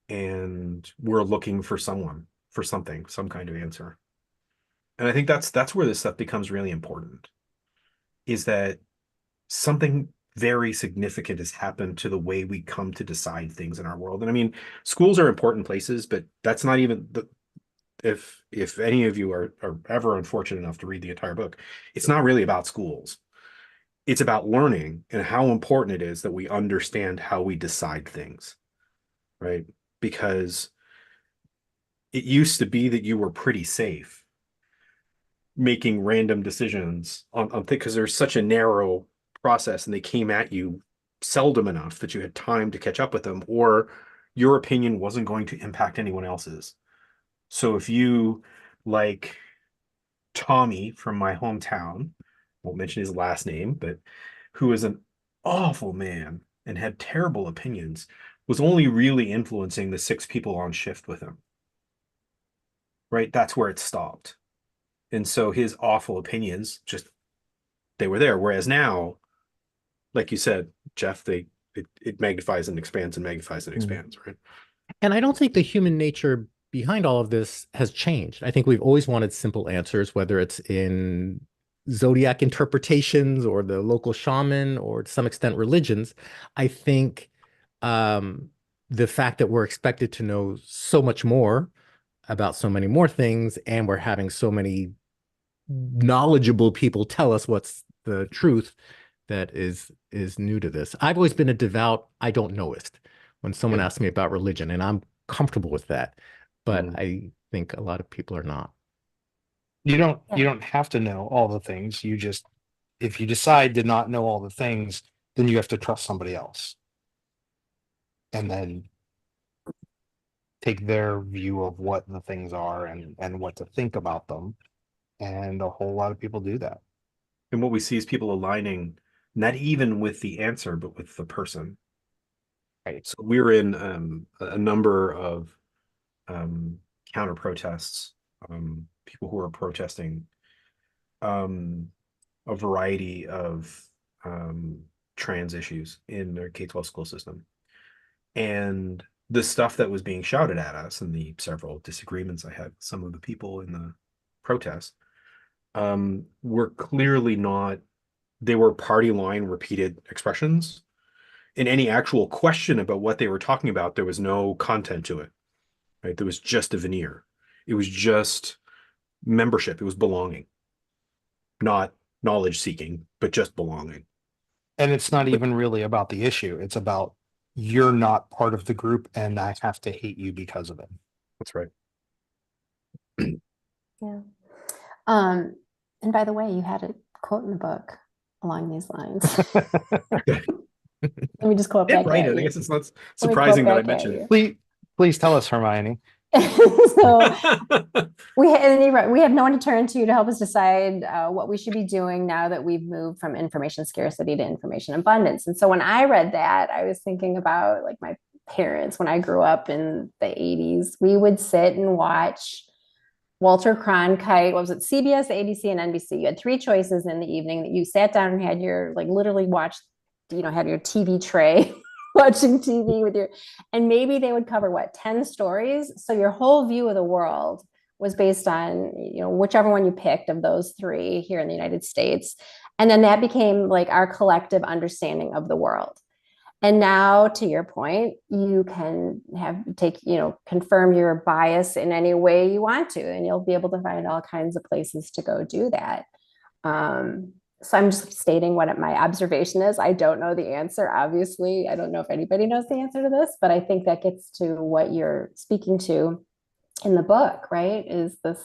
and were looking for someone, for something, some kind of answer. And I think that's where this stuff becomes really important, is that something very significant has happened to the way we come to decide things in our world. And I mean, schools are important places, but that's not even the, if any of you are ever unfortunate enough to read the entire book, it's not really about schools. It's about learning and how important it is that we understand how we decide things, right? Because it used to be that you were pretty safe making random decisions on things because there's such a narrow process and they came at you seldom enough that you had time to catch up with them, or your opinion wasn't going to impact anyone else's. So if you, like Tommy from my hometown, won't mention his last name, but who is an awful man and had terrible opinions, was only really influencing the 6 people on shift with him, right? That's where it stopped. And so his awful opinions just, they were there. Whereas now, like you said, Jeff, it magnifies and expands and magnifies and expands, right? And I don't think the human nature behind all of this has changed. I think we've always wanted simple answers, whether it's in zodiac interpretations or the local shaman or to some extent religions. I think the fact that we're expected to know so much more about so many more things, and we're having so many knowledgeable people tell us what's the truth, that is new to this. I've always been a devout I don't knowist when someone asks me about religion, and I'm comfortable with that. But I think a lot of people are not. You don't have to know all the things. You just, if you decide to not know all the things, then you have to trust somebody else. And then take their view of what the things are and what to think about them. And a whole lot of people do that. And what we see is people aligning not even with the answer, but with the person. Right. So we're in a number of counter protests, people who are protesting a variety of trans issues in their K-12 school system. And the stuff that was being shouted at us and the several disagreements I had with some of the people in the protest were clearly not, they were party line repeated expressions. In any actual question about what they were talking about, there was no content to it, right? There was just a veneer. It was just membership. It was belonging, not knowledge seeking, but just belonging. And it's not even really about the issue. It's about, you're not part of the group and I have to hate you because of it. That's right. Yeah. And by the way, you had a quote in the book along these lines. Let me just quote back Right. at I you. guess it's not surprising that I Back at mentioned you. Please tell us, Hermione. So it. we have no one to turn to help us decide what we should be doing now that we've moved from information scarcity to information abundance. And so when I read that, I was thinking about like my parents. When I grew up in the 80s, we would sit and watch Walter Cronkite. What was it? CBS, ABC, and NBC. You had 3 choices in the evening that you sat down and had your, like, literally watched, had your TV tray watching TV with your, and maybe they would cover what, 10 stories. So your whole view of the world was based on, whichever one you picked of those 3 here in the United States. And then that became like our collective understanding of the world. And now, to your point, you can confirm your bias in any way you want to, and you'll be able to find all kinds of places to go do that. So I'm just stating what my observation is. I don't know the answer, obviously. I don't know if anybody knows the answer to this, but I think that gets to what you're speaking to in the book, right? Is this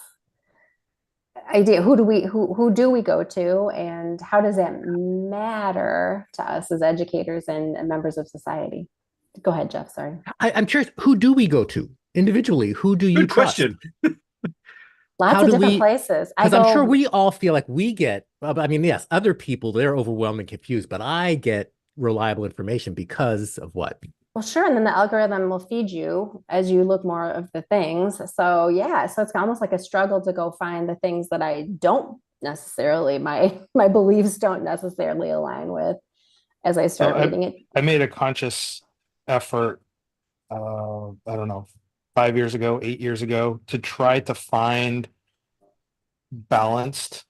idea, who do we go to, and how does that matter to us as educators and members of society? Go ahead, Jeff. Sorry. I'm curious, who do we go to individually? Who do you Good trust? question. Lots How of do different we, places. I because I'm sure go, we all feel like we get, well, I mean, yes, other people, they're overwhelmed and confused, but I get reliable information because of what? well, sure. And then the algorithm will feed you as you look more of the things. So yeah, so it's almost like a struggle to go find the things that I don't necessarily, my beliefs don't necessarily align with as I So start reading it. I made a conscious effort, I don't know, 5 years ago, 8 years ago, to try to find balanced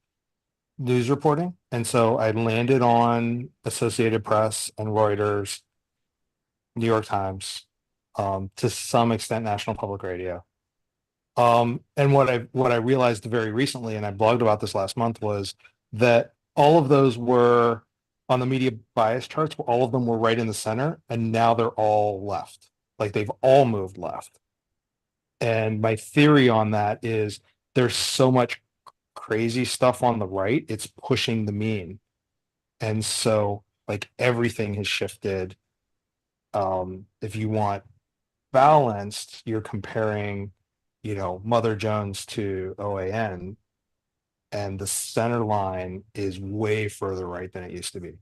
news reporting. And so I landed on Associated Press and Reuters, New York Times, to some extent, National Public Radio. And what I realized very recently, and I blogged about this last month, was that all of those were on the media bias charts. All of them were right in the center, and now they're all left. Like they've all moved left. And my theory on that is there's so much crazy stuff on the right, it's pushing the mean. And so like everything has shifted. If you want balanced, you're comparing, Mother Jones to OAN, and the center line is way further right than it used to be.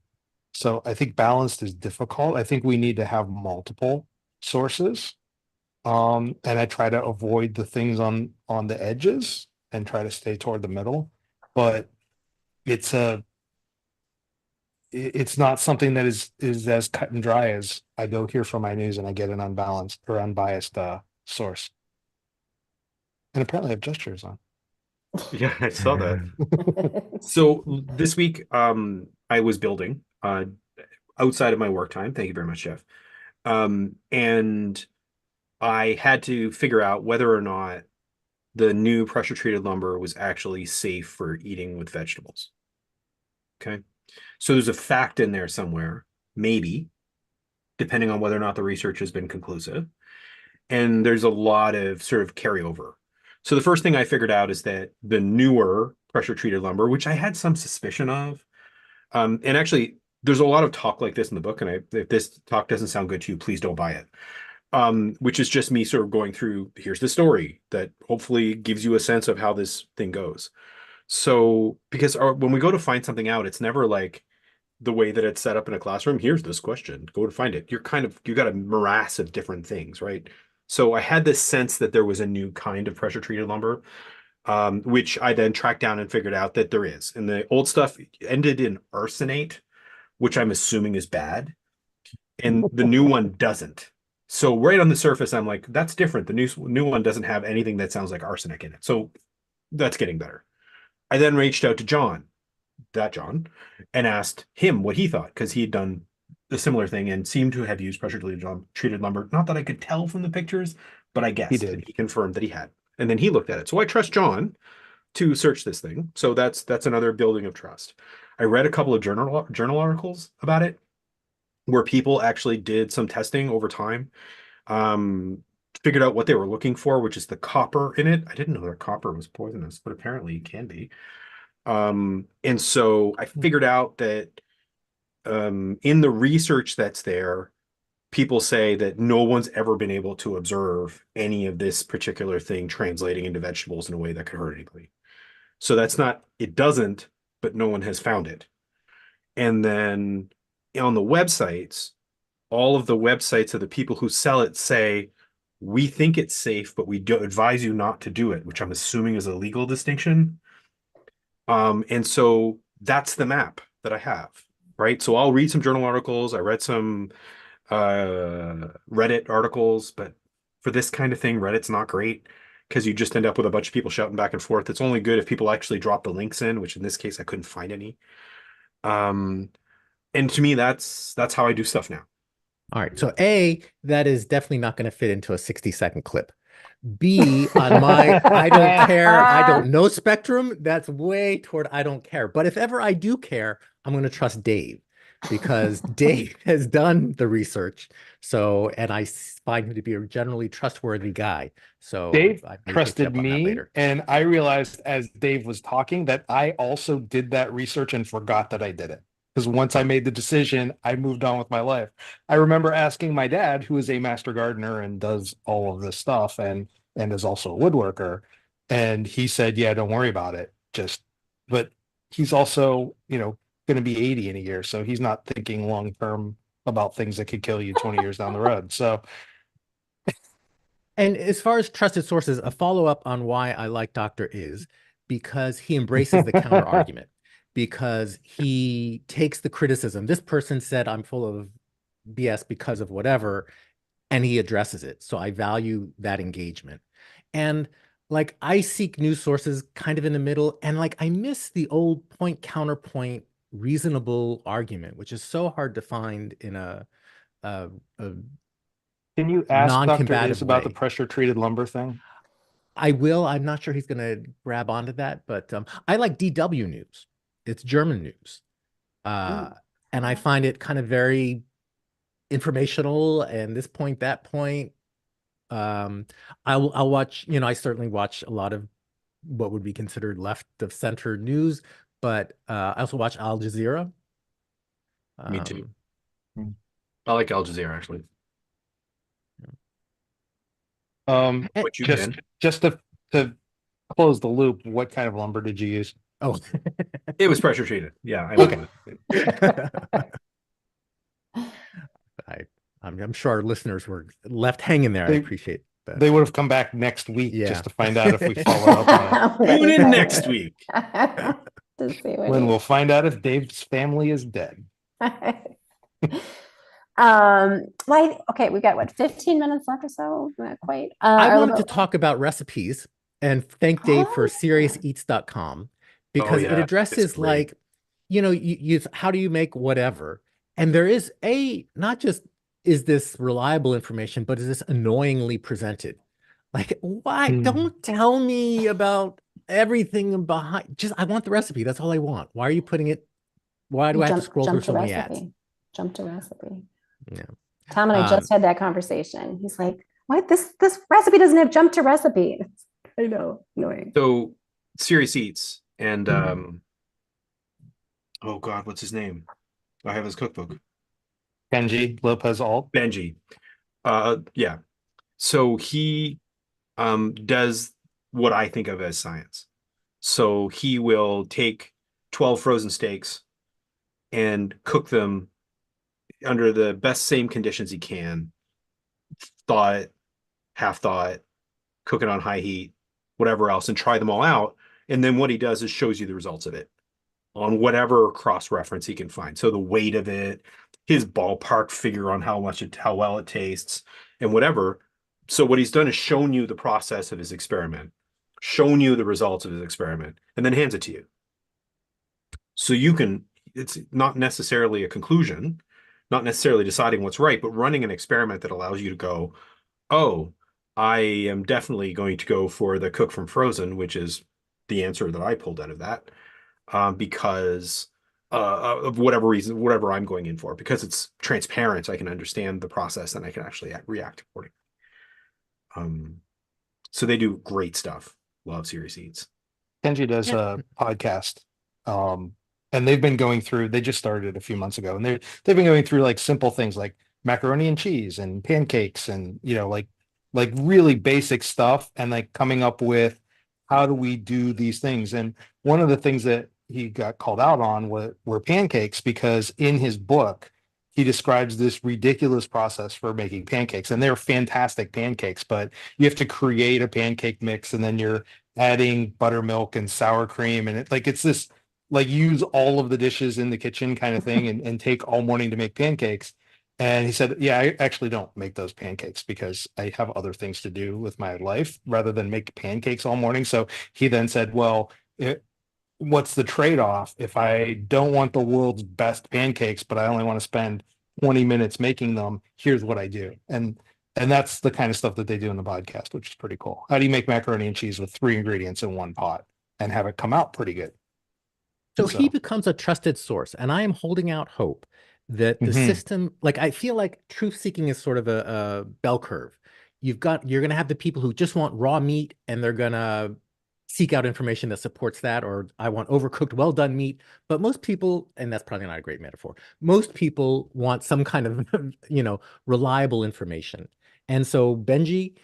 So I think balanced is difficult. I think we need to have multiple sources. And I try to avoid the things on the edges and try to stay toward the middle. But it's it's not something that is as cut and dry as I go here for my news and I get an unbalanced or unbiased source. And apparently I have gestures on. Yeah, I saw that. So this week, I was building outside of my work time. Thank you very much, Jeff. And I had to figure out whether or not the new pressure treated lumber was actually safe for eating with vegetables. Okay. So there's a fact in there somewhere, maybe, depending on whether or not the research has been conclusive. And there's a lot of sort of carryover. So the first thing I figured out is that the newer pressure treated lumber, which I had some suspicion of, and actually there's a lot of talk like this in the book, and if this talk doesn't sound good to you, please don't buy it. Which is just me sort of going through, here's the story that hopefully gives you a sense of how this thing goes. So, because when we go to find something out, it's never like the way that it's set up in a classroom. Here's this question, go to find it. You got a morass of different things, right? So I had this sense that there was a new kind of pressure treated lumber, which I then tracked down and figured out that there is. And the old stuff ended in arsenate, which I'm assuming is bad. And the new one doesn't. So right on the surface, I'm like, that's different. The new one doesn't have anything that sounds like arsenic in it. So that's getting better. I then reached out to John, and asked him what he thought, because he had done a similar thing and seemed to have used pressure treated lumber. Not that I could tell from the pictures, but I guessed, and he confirmed that he had. And then he looked at it. So I trust John to search this thing. So that's another building of trust. I read a couple of journal articles about it where people actually did some testing over time, figured out what they were looking for, which is the copper in it. I didn't know that copper was poisonous, but apparently it can be. And so I figured out that in the research that's there, people say that no one's ever been able to observe any of this particular thing translating into vegetables in a way that could hurt anybody. So that's not, it doesn't, but no one has found it. And then on the websites, all of the websites of the people who sell it say, we think it's safe, but we do advise you not to do it, which I'm assuming is a legal distinction. And so that's the map that I have, right? So I'll read some journal articles. I read some Reddit articles, but for this kind of thing, Reddit's not great because you just end up with a bunch of people shouting back and forth. It's only good if people actually drop the links in, which in this case I couldn't find any. And to me, that's how I do stuff now. All right. So A, that is definitely not going to fit into a 60-second clip. B, on my I don't care, I don't know spectrum, that's way toward I don't care. But if ever I do care, I'm going to trust Dave because Dave has done the research. So, and find him to be a generally trustworthy guy. So Dave I may hit you trusted up on that me, later. and I realized as Dave was talking that I also did that research and forgot that I did it. Because once I made the decision, I moved on with my life. I remember asking my dad, who is a master gardener and does all of this stuff and is also a woodworker, and he said, "Yeah, don't worry about it. Just," but he's also, going to be 80 in a year, so he's not thinking long term about things that could kill you 20 years down the road. So And as far as trusted sources, a follow-up on why I like Doctor is because he embraces the counter argument, because he takes the criticism. This person said I'm full of BS because of whatever, and he addresses it. So I value that engagement. And like I seek news sources kind of in the middle, and like I miss the old point counterpoint reasonable argument, which is so hard to find in a can you ask Dr. Is non-combative about the way. pressure treated lumber thing? I will. I'm not sure he's going to grab onto that, but I like DW news. It's German news. And I find it kind of very informational and this point, that point. I'll watch, I certainly watch a lot of what would be considered left of center news, but I also watch Al Jazeera. Me too. Um, I like Al Jazeera actually. What you just can. just to close the loop, what kind of lumber did you use? Oh, It was pressure treated. Yeah, I know it. I'm sure our listeners were left hanging there. I They- appreciate that. They would have come back next week Yeah. just to find out if we followed up on it. Tune in next week. To see what When he- we'll find out if Dave's family is dead. Okay, we got what, 15 minutes left or so? Not quite. I or a wanted to little bit talk about recipes and thank Dave Oh, for yeah. SeriousEats.com because it yeah, addresses it's great. like, you how do you make whatever? And there is not just is this reliable information, but is this annoyingly presented? Like, why? Hmm. Don't tell me about everything behind. Just I want the recipe. That's all I want. Why are you putting it? Why do I have to scroll through so many ads? recipe. Jump to recipe. Yeah. Tom and I just had that conversation. He's like, "What? This recipe doesn't have jump to recipe." I know, annoying. So Serious Eats and oh God, what's his name? I have his cookbook. Kenji Lopez Alt. Benji. Yeah. So he does what I think of as science. So he will take 12 frozen steaks and cook them under the best same conditions he can. Thaw it, half thaw it, cook it on high heat, whatever else, and try them all out. And then what he does is shows you the results of it on whatever cross reference he can find. So the weight of it, his ballpark figure on how well it tastes, and whatever. So what he's done is shown you the process of his experiment, shown you the results of his experiment, and then hands it to you. So you can, it's not necessarily a conclusion, not necessarily deciding what's right, but running an experiment that allows you to go, oh, I am definitely going to go for the cook from frozen, which is the answer that I pulled out of that, because of whatever reason, whatever I'm going in for, because it's transparent, I can understand the process and I can actually react accordingly. So they do great stuff. Love Serious Eats. Kenji does a podcast. And they've been going through, they just started a few months ago, and they've been going through like simple things like macaroni and cheese and pancakes and like really basic stuff, and like coming up with how do we do these things. And one of the things that he got called out on were pancakes, because in his book he describes this ridiculous process for making pancakes, and they're fantastic pancakes, but you have to create a pancake mix, and then you're adding buttermilk and sour cream, and it's this like use all of the dishes in the kitchen kind of thing, and take all morning to make pancakes. And he said, yeah, I actually don't make those pancakes because I have other things to do with my life rather than make pancakes all morning. So he then said, well, what's the trade-off? If I don't want the world's best pancakes, but I only want to spend 20 minutes making them, here's what I do. And And that's the kind of stuff that they do in the podcast, which is pretty cool. How do you make macaroni and cheese with 3 ingredients in one pot and have it come out pretty good? So he So, becomes a trusted source, and I am holding out hope that the mhm. system, like I feel like truth seeking is sort of a bell curve. You're going to have the people who just want raw meat, and they're going to seek out information that supports that, or I want overcooked, well done meat. But most people, and that's probably not a great metaphor, most people want some kind of, reliable information. And so Benji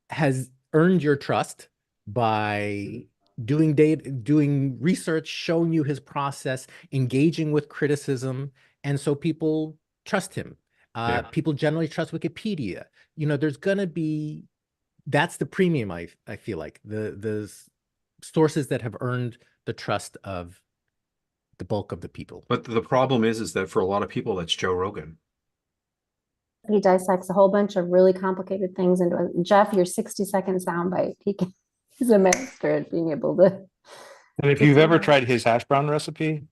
has earned your trust by doing research, showing you his process, engaging with criticism, and so people trust him. Yeah. People generally trust Wikipedia. There's gonna be that's the premium. I feel like the sources that have earned the trust of the bulk of the people. But the problem is that for a lot of people, that's Joe Rogan. He dissects a whole bunch of really complicated things into it. Jeff, your 60-second soundbite. He's a master at being able to. And if you've ever tried his hash brown recipe,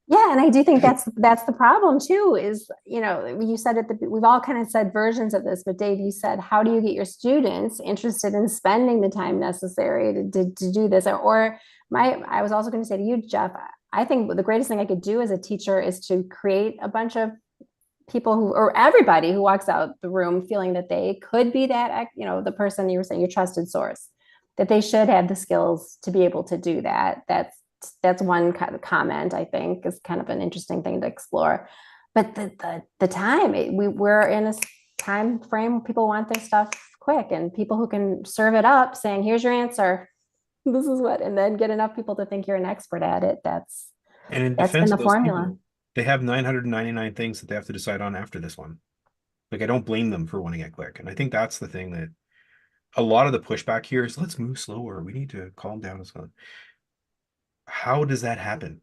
Yeah, and I do think that's the problem too, is, you said we've all kind of said versions of this, but Dave, you said, how do you get your students interested in spending the time necessary to do this? I was also going to say to you, Jeff, I think the greatest thing I could do as a teacher is to create a bunch of people or everybody who walks out the room feeling that they could be that, the person you were saying, your trusted source, that they should have the skills to be able to do that. That's one kind of comment I think is kind of an interesting thing to explore. But the time, we're in a time frame, people want their stuff quick, and people who can serve it up saying, here's your answer, this is what, and then get enough people to think you're an expert at it. That's And in been defense the of those formula. people, they have 999 things that they have to decide on after this one. Like, I don't blame them for wanting it quick. And I think that's the thing that a lot of the pushback here is, let's move slower. We need to calm down. How does that happen?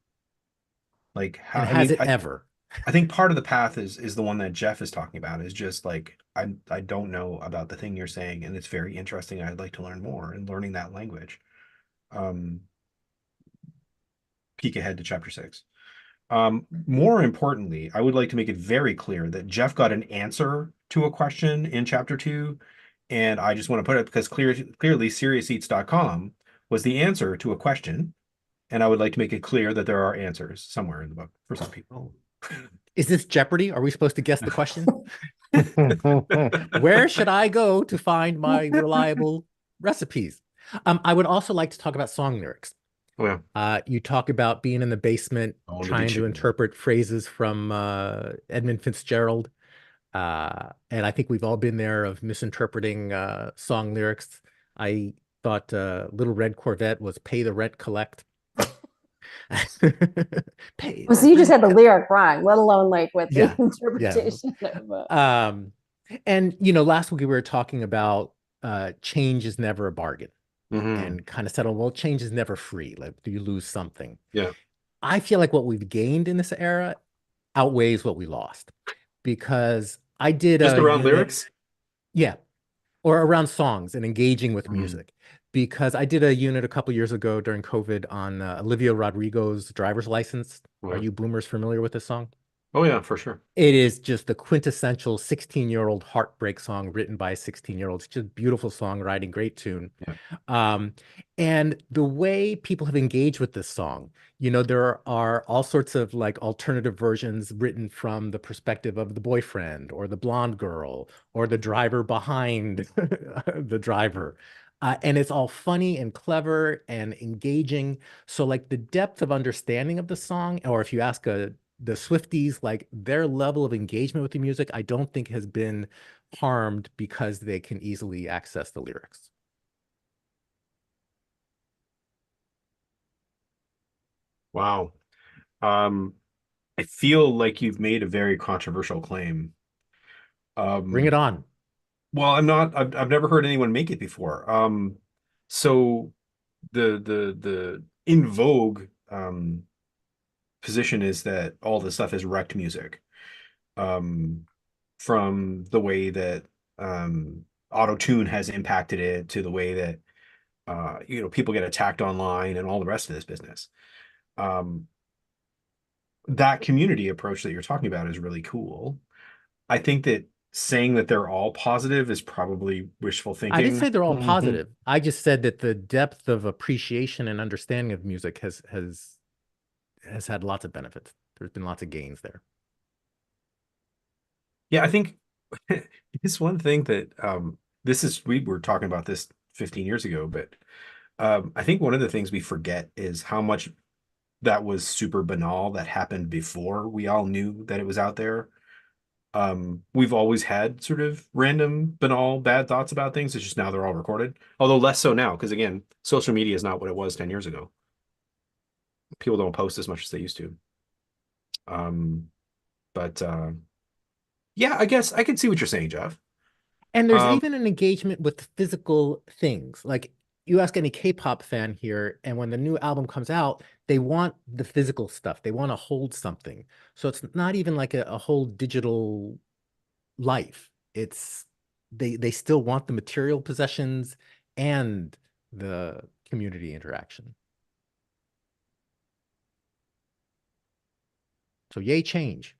Like, how, And I has mean, it ever? I think part of the path is the one that Jeff is talking about, is just like, I don't know about the thing you're saying, and it's very interesting. I'd like to learn more, and learning that language. Peek ahead to chapter 6. More importantly, I would like to make it very clear that Jeff got an answer to a question in chapter 2, and I just want to put it because clearly SeriousEats.com was the answer to a question, and I would like to make it clear that there are answers somewhere in the book for some people. Is this Jeopardy? Are we supposed to guess the question? Where should I go to find my reliable recipes? I would also like to talk about song lyrics. Oh, yeah. You talk about being in the basement, Oh, trying to interpret phrases from Edmund Fitzgerald. And I think we've all been there of misinterpreting song lyrics. I thought Little Red Corvette was pay the rent, collect. Well, so you just had the lyric wrong, let alone like with Yeah, the interpretation of and last week we were talking about change is never a bargain. And kind of settle, well, change is never free. Like, do you lose something? Yeah. I feel like what we've gained in this era outweighs what we lost, because I did Just a around unit, lyrics? yeah, or around songs and engaging with music, because I did a unit a couple years ago during COVID on Olivia Rodrigo's Driver's License. Wow. Are you boomers familiar with this song? Oh, yeah, for sure. It is just the quintessential 16-year-old heartbreak song written by a 16-year-old. It's just beautiful songwriting, great tune. Yeah. And the way people have engaged with this song, there are all sorts of like alternative versions written from the perspective of the boyfriend or the blonde girl or the driver behind the driver. And it's all funny and clever and engaging. So like the depth of understanding of the song, or if you ask the Swifties, like their level of engagement with the music, I don't think has been harmed because they can easily access the lyrics. Wow. I feel like you've made a very controversial claim. Bring it on. Well, I've never heard anyone make it before. So the in vogue position is that all this stuff is wrecked music. From the way that auto-tune has impacted it to the way that people get attacked online and all the rest of this business. that community approach that you're talking about is really cool. I think that saying that they're all positive is probably wishful I didn't thinking. say they're all Mhm. positive. I just said that the depth of appreciation and understanding of music has had lots of benefits. There's been lots of gains there. Yeah, I think it's one thing that we were talking about this 15 years ago, but I think one of the things we forget is how much that was super banal that happened before we all knew that it was out there. We've always had sort of random, banal, bad thoughts about things. It's just now they're all recorded. Although less so now, because again, social media is not what it was 10 years ago. People don't post as much as they used to. But yeah, I guess I can see what you're saying, Jeff. And there's Um, even an engagement with physical things. Like you ask any K-pop fan here, and when the new album comes out, they want the physical stuff. They want to hold something. So it's not even like a whole digital life. It's they still want the material possessions and the community interaction. So yay change.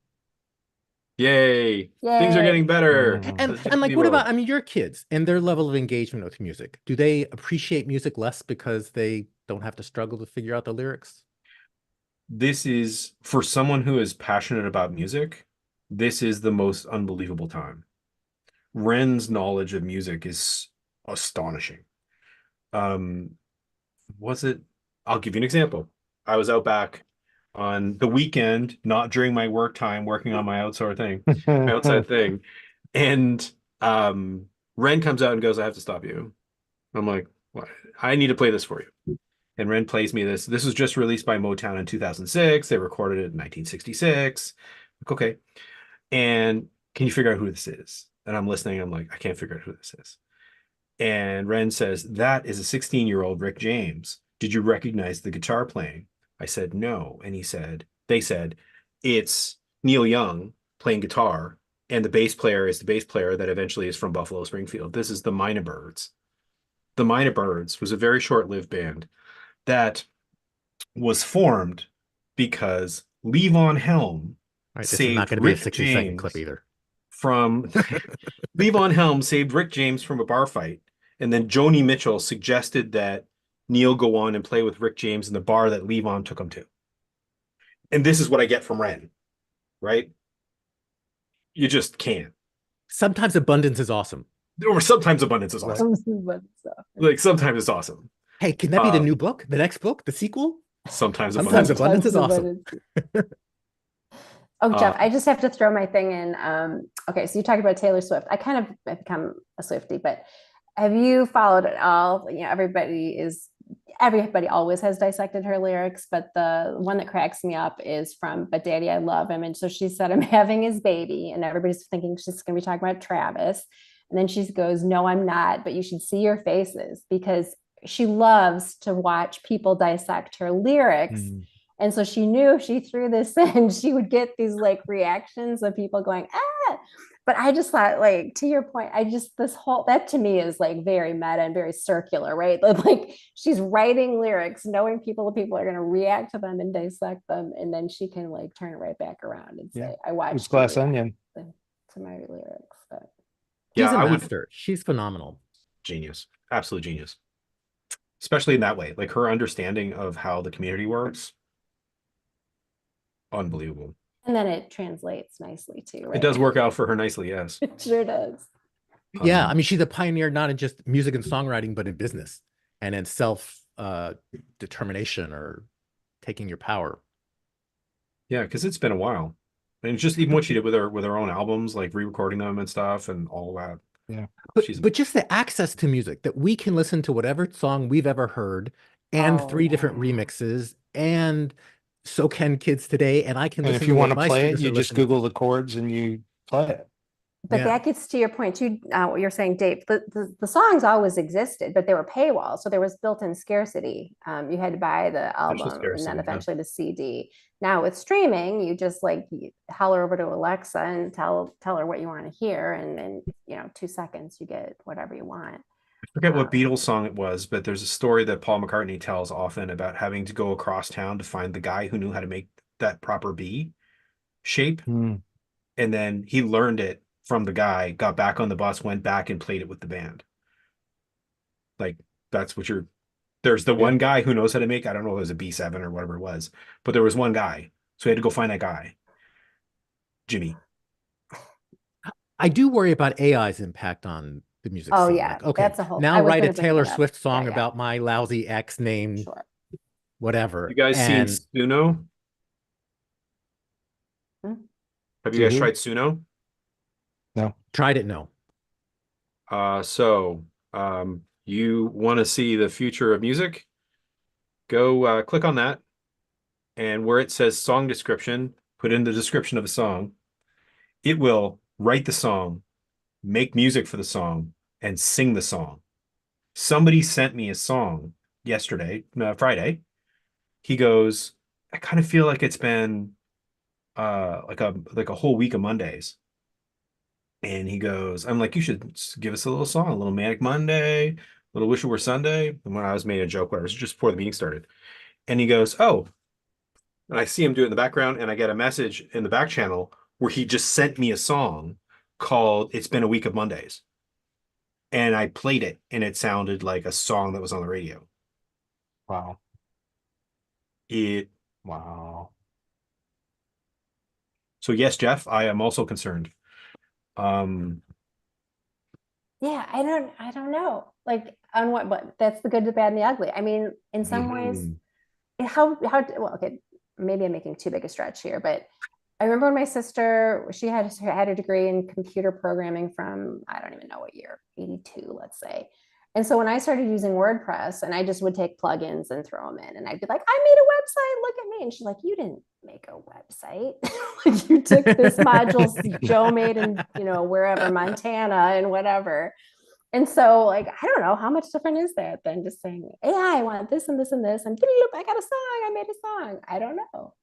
Yay. Things are getting Yay. better. And Mhm. and like Gypsy what about, world. I mean, your kids and their level of engagement with music? Do they appreciate music less because they don't have to struggle to figure out the lyrics? This is for someone who is passionate about music, this is the most unbelievable time. Ren's knowledge of music is astonishing. Um, was it? I'll give you an example. I was out back on the weekend, not during my work time, working on my outside thing, and Ren comes out and goes, "I have to stop you." I'm like, "What? I need to play this for you." And Ren plays me this. This was just released by Motown in 2006. They recorded it in 1966. Like, okay. And can you figure out who this is? And I'm listening. I'm like, I can't figure out who this is. And Ren says, that is a 16-year-old Rick James. Did you recognize the guitar playing? I said, no. And they said, it's Neil Young playing guitar. And the bass player is the bass player that eventually is from Buffalo Springfield. This is the Mina Birds. The Mina Birds was a very short-lived band that was formed because Levon Helm All right, this is not saved going to be a Rick 60-second clip James either. from Levon Helm saved Rick James from a bar fight, and then Joni Mitchell suggested that Neil go on and play with Rick James in the bar that Levon took him to. And this is what I get from Ren, right? You just can't. Sometimes abundance is awesome. Or sometimes abundance is Right. awesome. Like sometimes it's awesome. Hey, can that be the new book, the next book, the sequel? Sometimes Sometimes abundance. abundance is awesome. Oh, Jeff, Uh, I just have to throw my thing in. Okay, so you talked about Taylor Swift. I kind of have become a Swiftie, but have you followed it all? You know, everybody always has dissected her lyrics, but the one that cracks me up is from "But Daddy, I Love Him." And so she said, "I'm having his baby," and everybody's thinking she's going to be talking about Travis. And then she goes, "No, I'm not, but you should see your faces," because she loves to watch people dissect her lyrics. Mm. And so she knew if she threw this in, she would get these like reactions of people going, ah. But I just thought, like, to your point, this whole, that to me is like very meta and very circular, right? Like she's writing lyrics, knowing people are going to react to them and dissect them. And then she can like turn it right back around and say, Yeah. I It's watched Glass you Onion. to my lyrics. But She's yeah, a I would master. She's phenomenal. genius. Absolute genius. Especially in that way. Like her understanding of how the community works. Unbelievable. and then it translates nicely too, right? It does work out for her nicely, yes. It sure does. Yeah, I mean, she's a pioneer not in just music and songwriting, but in business and in self determination or taking your power. Yeah, because it's been a while. And just even what she did with her own albums, like re-recording them and stuff and all that. Yeah. But just the access to music that we can listen to whatever song we've ever heard and Oh, 3 different yeah. remixes, and so can kids today. And I can And listen if to you what want to my play it, students are you just listening. Google the chords and you play it. But Yeah. that gets to your point too, what you're saying, Dave. The songs always existed, but they were paywall, so there was built-in scarcity. You had to buy the album and scarcity, then yeah. eventually the CD. Now with streaming, you just like you holler over to Alexa and tell her what you want to hear, and in 2 seconds you get whatever you want. I forget what Beatles song it was, but there's a story that Paul McCartney tells often about having to go across town to find the guy who knew how to make that proper B shape. Hmm. And then he learned it from the guy, got back on the bus, went back and played it with the band. Like that's what there's the one guy who knows how to make, I don't know if it was a B7 or whatever it was, but there was one guy. So he had to go find that guy, Jimmy. I do worry about AI's impact on the music Oh scene. yeah, Like, okay, that's a whole. now I was write a going to bring Taylor that up. Swift song Yeah. about my lousy ex name, Sure. whatever. You guys seen And Suno? Hmm? Have you guys tried Suno? No. tried it, no. So you want to see the future of music? Go click on that, and where it says song description, put in the description of the song. It will write the song, make music for the song, and sing the song. Somebody sent me a song yesterday, Friday. He goes, I kind of feel like it's been like a whole week of Mondays. And he goes, I'm like, you should give us a little song, a little Manic Monday, a little Wish It Were Sunday. And when I was made a joke, whatever, it was just before the meeting started. And he goes, oh, and I see him do it in the background, and I get a message in the back channel where he just sent me a song called It's Been a Week of Mondays. And I played it, and it sounded like a song that was on the radio. Wow. It Wow. So yes, Jeff, I am also concerned. Yeah, I don't know. Like on what, but that's the good, the bad, and the ugly. I mean, in some ways, well, okay, maybe I'm making too big a stretch here, but I remember when my sister, she had a degree in computer programming from, I don't even know what year, 82, let's say. And so when I started using WordPress, and I just would take plugins and throw them in, and I'd be like, I made a website, look at me. And she's like, you didn't make a website. Like you took this module Joe made in, wherever, Montana and whatever. And so, like, I don't know how much different is that than just saying, AI, I want this and this and this, and I got a song, I made a song. I don't know.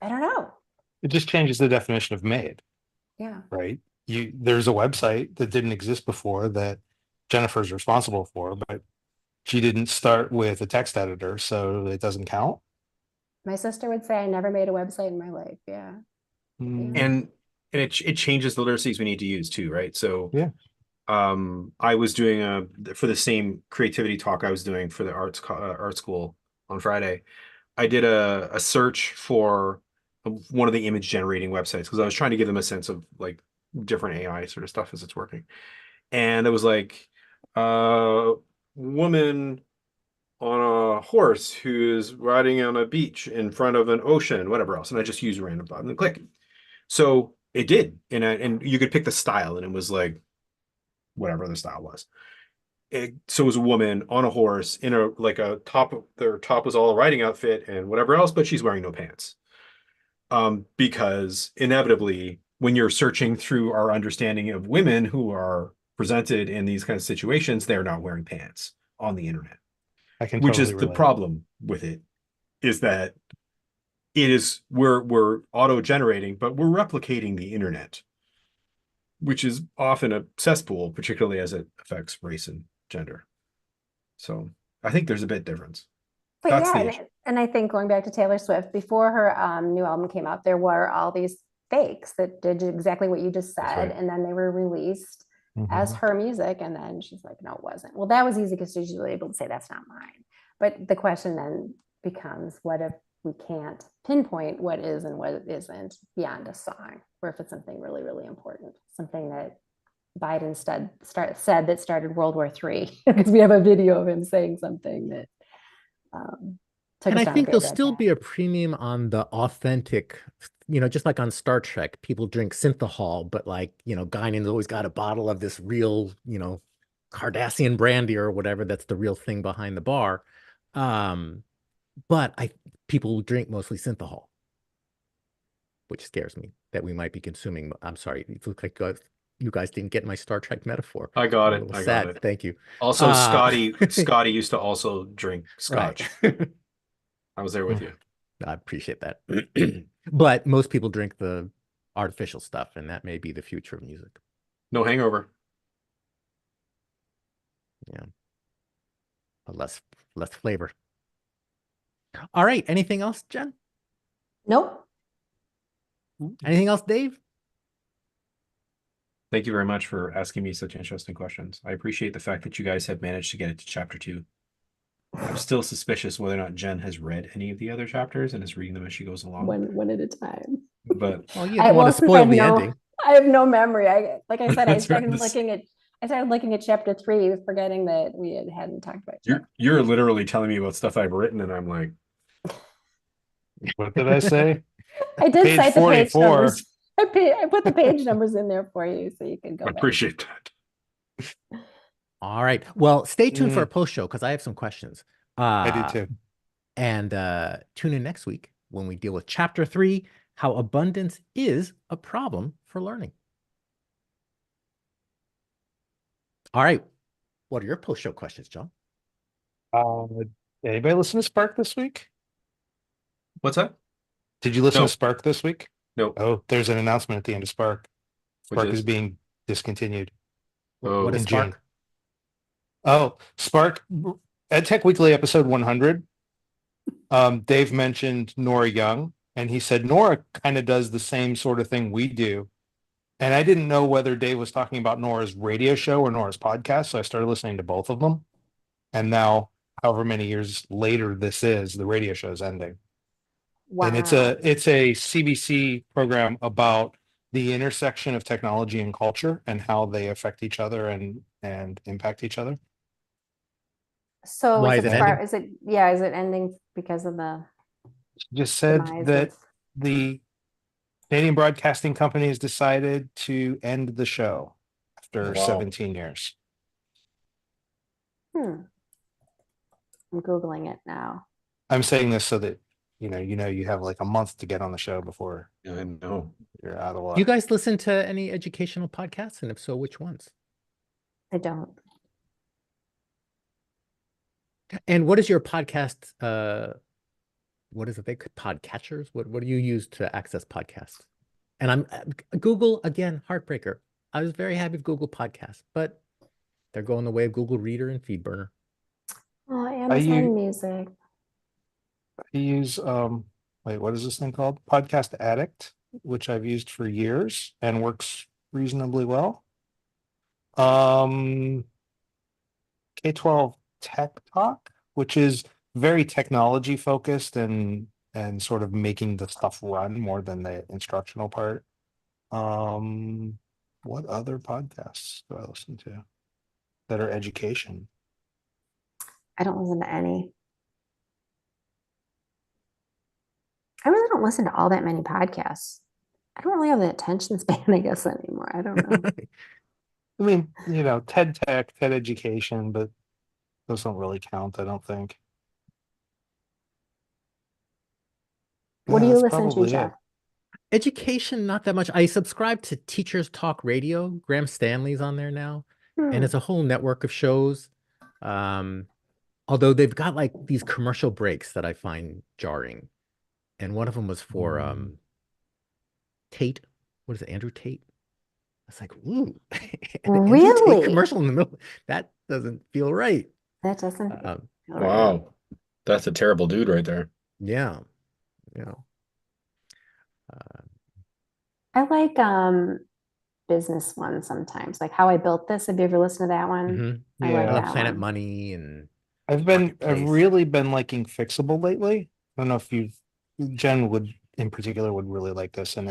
I don't know. It just changes the definition of made, Yeah. right? There's a website that didn't exist before that Jennifer's responsible for, but she didn't start with a text editor, so it doesn't count. My sister would say I never made a website in my life. Yeah. And it changes the literacies we need to use too, right? So yeah. I was doing for the same creativity talk I was doing for the art school on Friday. I did a search for one of the image generating websites because I was trying to give them a sense of like different AI sort of stuff as it's working. And it was like woman on a horse who's riding on a beach in front of an ocean, whatever else. And I just used a random button and click. So it did. And you could pick the style, and it was like whatever the style was. So it was a woman on a horse in a top. Their top was all a riding outfit and whatever else, but she's wearing no pants. Because inevitably, when you're searching through our understanding of women who are presented in these kinds of situations, they're not wearing pants on the internet. I can Which totally is the relate. problem with it, is that we're auto-generating, but we're replicating the internet, which is often a cesspool, particularly as it affects race and gender. So I think there's a bit difference. But That's the yeah, issue. and I think going back to Taylor Swift, before her new album came out, there were all these fakes that did exactly what you just That's said, right. and then they were released as her music, and then she's like, no, it wasn't. Well, that was easy because she's usually able to say that's not mine. But the question then becomes, what if we can't pinpoint what is and what isn't beyond a song, or if it's something really, really important, something that Biden said that started World War III, because we have a video of him saying something that took And us I down a think there'll great red still path. be a premium on the authentic, just like on Star Trek, people drink synthahol, but like, Guinan's always got a bottle of this real, Cardassian brandy or whatever that's the real thing behind the bar. But people drink mostly synthahol, which scares me that we might be consuming. I'm sorry, it looks like you guys didn't get my Star Trek metaphor. I got I'm a it. little I sad. got it. Thank you. Also, Scotty used to also drink Right. scotch. I was there with you. I appreciate that. But most people drink the artificial stuff, and that may be the future of music. No hangover. Yeah. But less flavor. All right. Anything else, Jen? Nope. Anything else, Dave? Thank you very much for asking me such interesting questions. I appreciate the fact that you guys have managed to get it to chapter 2. I'm still suspicious whether or not Jen has read any of the other chapters and is reading them as she goes along. One at a time. But Well, you don't want to since spoil the ending. I have no memory. Like I said, I That's right. started looking at chapter 3, forgetting that we hadn't talked about chapter. You're literally telling me about stuff I've written, and I'm like, What did I say? I did Page cite the page 44. numbers. I put the page numbers in there for you so you can go I back. appreciate that. All right. Well, stay tuned for a post show because I have some questions. I do too. And tune in next week when we deal with chapter 3, how abundance is a problem for learning. All right. What are your post show questions, John? Anybody listen to Spark this week? What's that? Did you listen No. to Spark this week? No. Oh, there's an announcement at the end of Spark. Which Spark is is? being discontinued. Oh. What is in June. Spark? Oh, Spark EdTech Weekly episode 100. Dave mentioned Nora Young, and he said Nora kind of does the same sort of thing we do. And I didn't know whether Dave was talking about Nora's radio show or Nora's podcast, so I started listening to both of them. And now, however many years later this is, the radio show is ending. Wow. And it's a CBC program about the intersection of technology and culture and how they affect each other and impact each other. So Why is is it it far, ending? is it ending because of the Just said demise that of- the Canadian Broadcasting Company has decided to end the show after Wow. 17 years. I'm Googling it now. I'm saying this so that you have like a month to get on the show before Yeah, I know. you're out of luck. Do you guys listen to any educational podcasts? And if so, which ones? I don't. And what is your podcast? What is it? They podcatchers? What do you use to access podcasts? And I'm Google again, heartbreaker. I was very happy with Google Podcasts, but they're going the way of Google Reader and FeedBurner. Oh, Amazon Music. I use what is this thing called? Podcast Addict, which I've used for years and works reasonably well. K-12 Tech Talk, which is very technology focused and sort of making the stuff run more than the instructional part. What other podcasts do I listen to that are education? I don't listen to any. I really don't listen to all that many podcasts. I don't really have the attention span, I guess, anymore. I don't know. I mean, TED Tech, TED Education, but those don't really count, I don't think. What do Yeah, you that's listen to, probably Jeff? it. Education, not that much. I subscribe to Teachers Talk Radio. Graham Stanley's on there now, and it's a whole network of shows. Although they've got like these commercial breaks that I find jarring, and one of them was for Tate. What is it, Andrew Tate? It's like, ooh, Andrew Tate Really? commercial in the middle. That doesn't feel right. That doesn't feel right. Wow. That's a terrible dude right there. Yeah. I like business ones sometimes, like How I Built This. Have you ever listened to that one? I like I love that Planet one. Money and I've Marketplace. really been liking Fixable lately. I don't know if Jen would in particular would really like this, and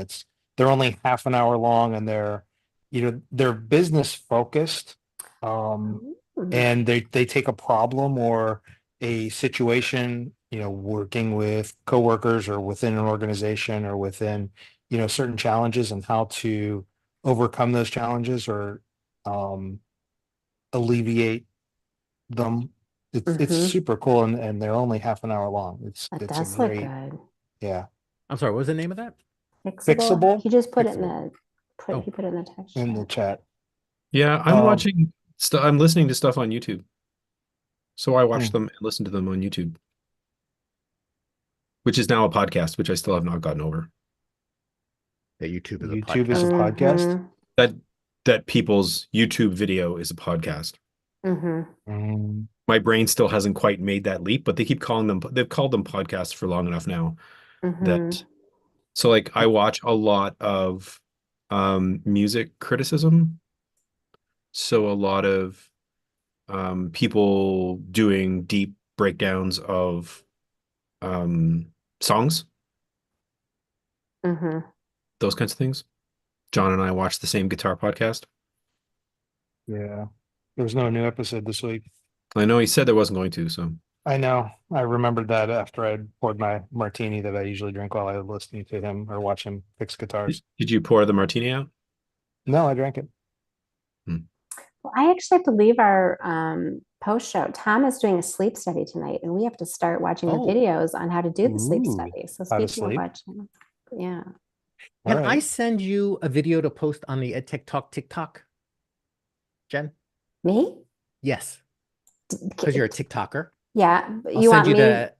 they're only half an hour long, and they're business focused, and they take a problem or a situation, working with coworkers or within an organization or within certain challenges and how to overcome those challenges or alleviate them. It's super cool, and they're only half an hour long. It's does a look great, good. yeah. I'm sorry, what was the name of that? Fixable? He just put it in Fixable. he put it in the text In the chat. chat. Yeah, I'm watching stuff. I'm listening to stuff on YouTube. So I watch them and listen to them on YouTube, which is now a podcast, which I still have not gotten over. That YouTube is a YouTube podcast. is a podcast. That people's YouTube video is a podcast. Mm. my brain still hasn't quite made that leap, but they keep calling them, they've called them podcasts for long enough now Mhm. that, so like I watch a lot of music criticism. So a lot of people doing deep breakdowns of um songs, Mhm. those kinds of things. John and I watch the same guitar podcast. Yeah. There was no new episode this week. I know he said there wasn't going to, so I know. I remembered that after I'd poured my martini that I usually drink while I was listening to him or watch him fix guitars. did you pour the martini out? No, I drank it. Well, I actually have to leave our post show. Tom is doing a sleep study tonight, and we have to start watching the Oh. videos on how to do the sleep Ooh, study. So how to speaking of sleep? watching, yeah. All Can I right. send you a video to post on the EdTechTalk TikTok, Jen? Me? Yes, because you're a TikToker. Yeah. I'll You send want you me? the.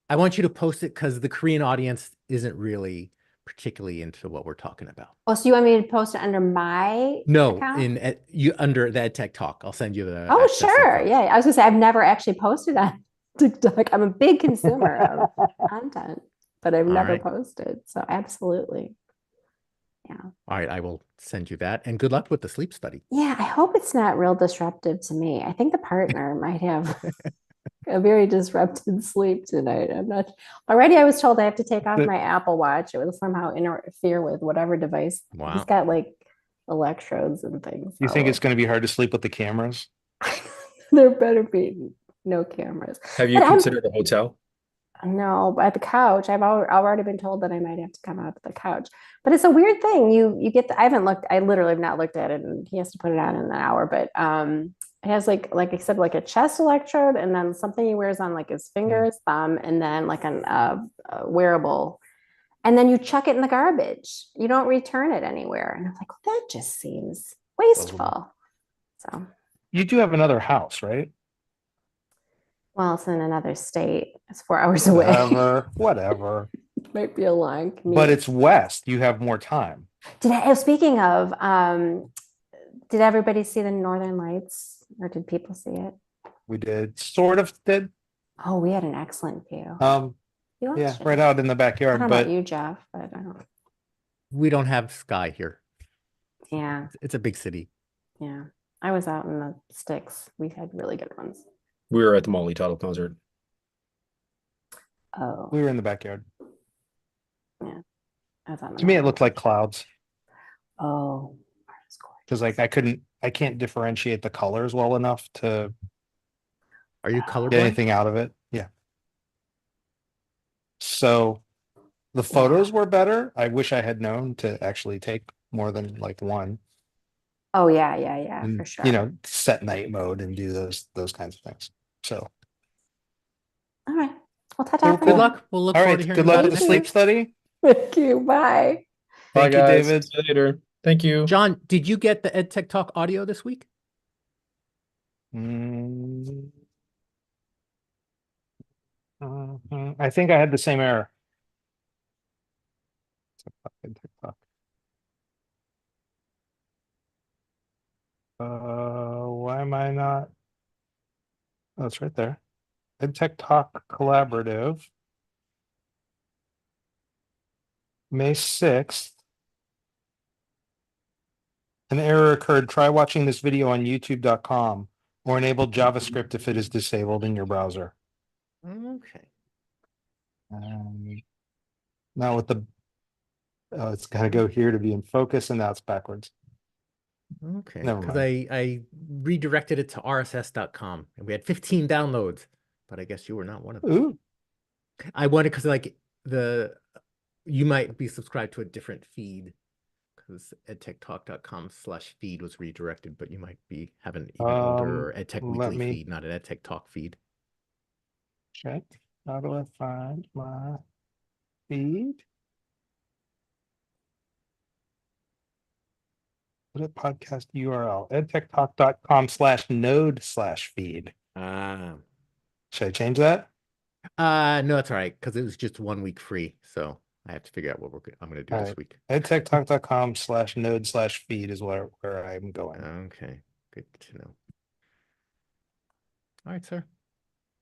I want you to post it because the Korean audience isn't really particularly into what we're talking about. Oh, so you want me to post it under my No, account? you under the EdTechTalk. I'll send you the Oh, access sure. info. Yeah. I was gonna say I've never actually posted on TikTok. I'm a big consumer of content, but I've All never right. posted. So absolutely. Yeah. All right, I will send you that. And good luck with the sleep study. Yeah. I hope it's not real disruptive to me. I think the partner might have a very disrupted sleep tonight. I'm not already. I was told I have to take off my Apple Watch. It will somehow interfere with whatever device. He's Wow. got like electrodes and things. You think it's going to be hard to sleep with the cameras? There better be no cameras. Have you But considered a hotel? no, at the couch, I've already been told that I might have to come out to the couch. But it's a weird thing. You get I haven't looked, I literally have not looked at it, and he has to put it on in an hour. But it has like I said, like a chest electrode, and then something he wears on like his finger, his thumb, and then like a wearable. And then you chuck it in the garbage. You don't return it anywhere. And I'm like, well, that just seems wasteful. So, You do have another house, right? well, it's in another state. It's 4 hours away. Whatever. Might be a long commute. But it's west. You have more time. Speaking of, did everybody see the Northern Lights, or did people see it? We did sort of did. Oh, we had an excellent view. You Yeah, watched it. right out in the I backyard. don't know But about you, Jeff, but I don't. We don't have sky here. Yeah, It's a big city. yeah. I was out in the sticks. We had really good ones. We were at the Molly Tuttle concert. Oh, we were in the backyard. I was out in the To me, it middle. looked like clouds Oh, that's because like I can't differentiate the colors well enough to Are you get colorblind? anything out of it. Yeah. So the photos were better. I wish I had known to actually take more than like one. Oh, yeah, And, for sure. you know, set night mode and do those kinds of things. So All right. Well, ta-ta Cool, for Good now. luck. We'll look all forward to right, hearing good luck about with it the next sleep week. study. Thank you. Bye. Thank you, guys. David. See you later. Thank you. John, did you get the EdTechTalk audio this week? I think I had the same error. Why am I not? Oh, it's right there. EdTechTalk Collaborative. May 6th. An error occurred. Try watching this video on youtube.com or enable JavaScript if it is disabled in your browser. Okay. Now with the, oh, it's got to go here to be in focus, and now it's backwards. Okay. Never Because mind. I redirected it to rss.com and we had 15 downloads, but I guess you were not one of them. Ooh, I wanted because like you might be subscribed to a different feed because edtechtalk.com/feed was redirected, but you might have an even older or EdTech let Weekly me feed, not an EdTechTalk feed. check. How do I find my feed? What a podcast URL, edtechtalk.com/node/feed. Ah. Should I change that? No, it's all right because it was just 1 week free, so I have to figure out what I'm going to do All this right. week. edtechtalk.com/node/feed is where I'm going. Okay, good to know. All right, sir.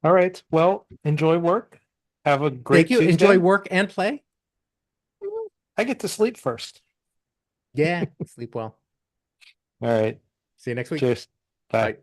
All right. Well, enjoy work. Have a great Thank you. Tuesday. Enjoy work and play. I get to sleep first. Yeah. Sleep well. All right. See you next week. Cheers. Bye. Bye.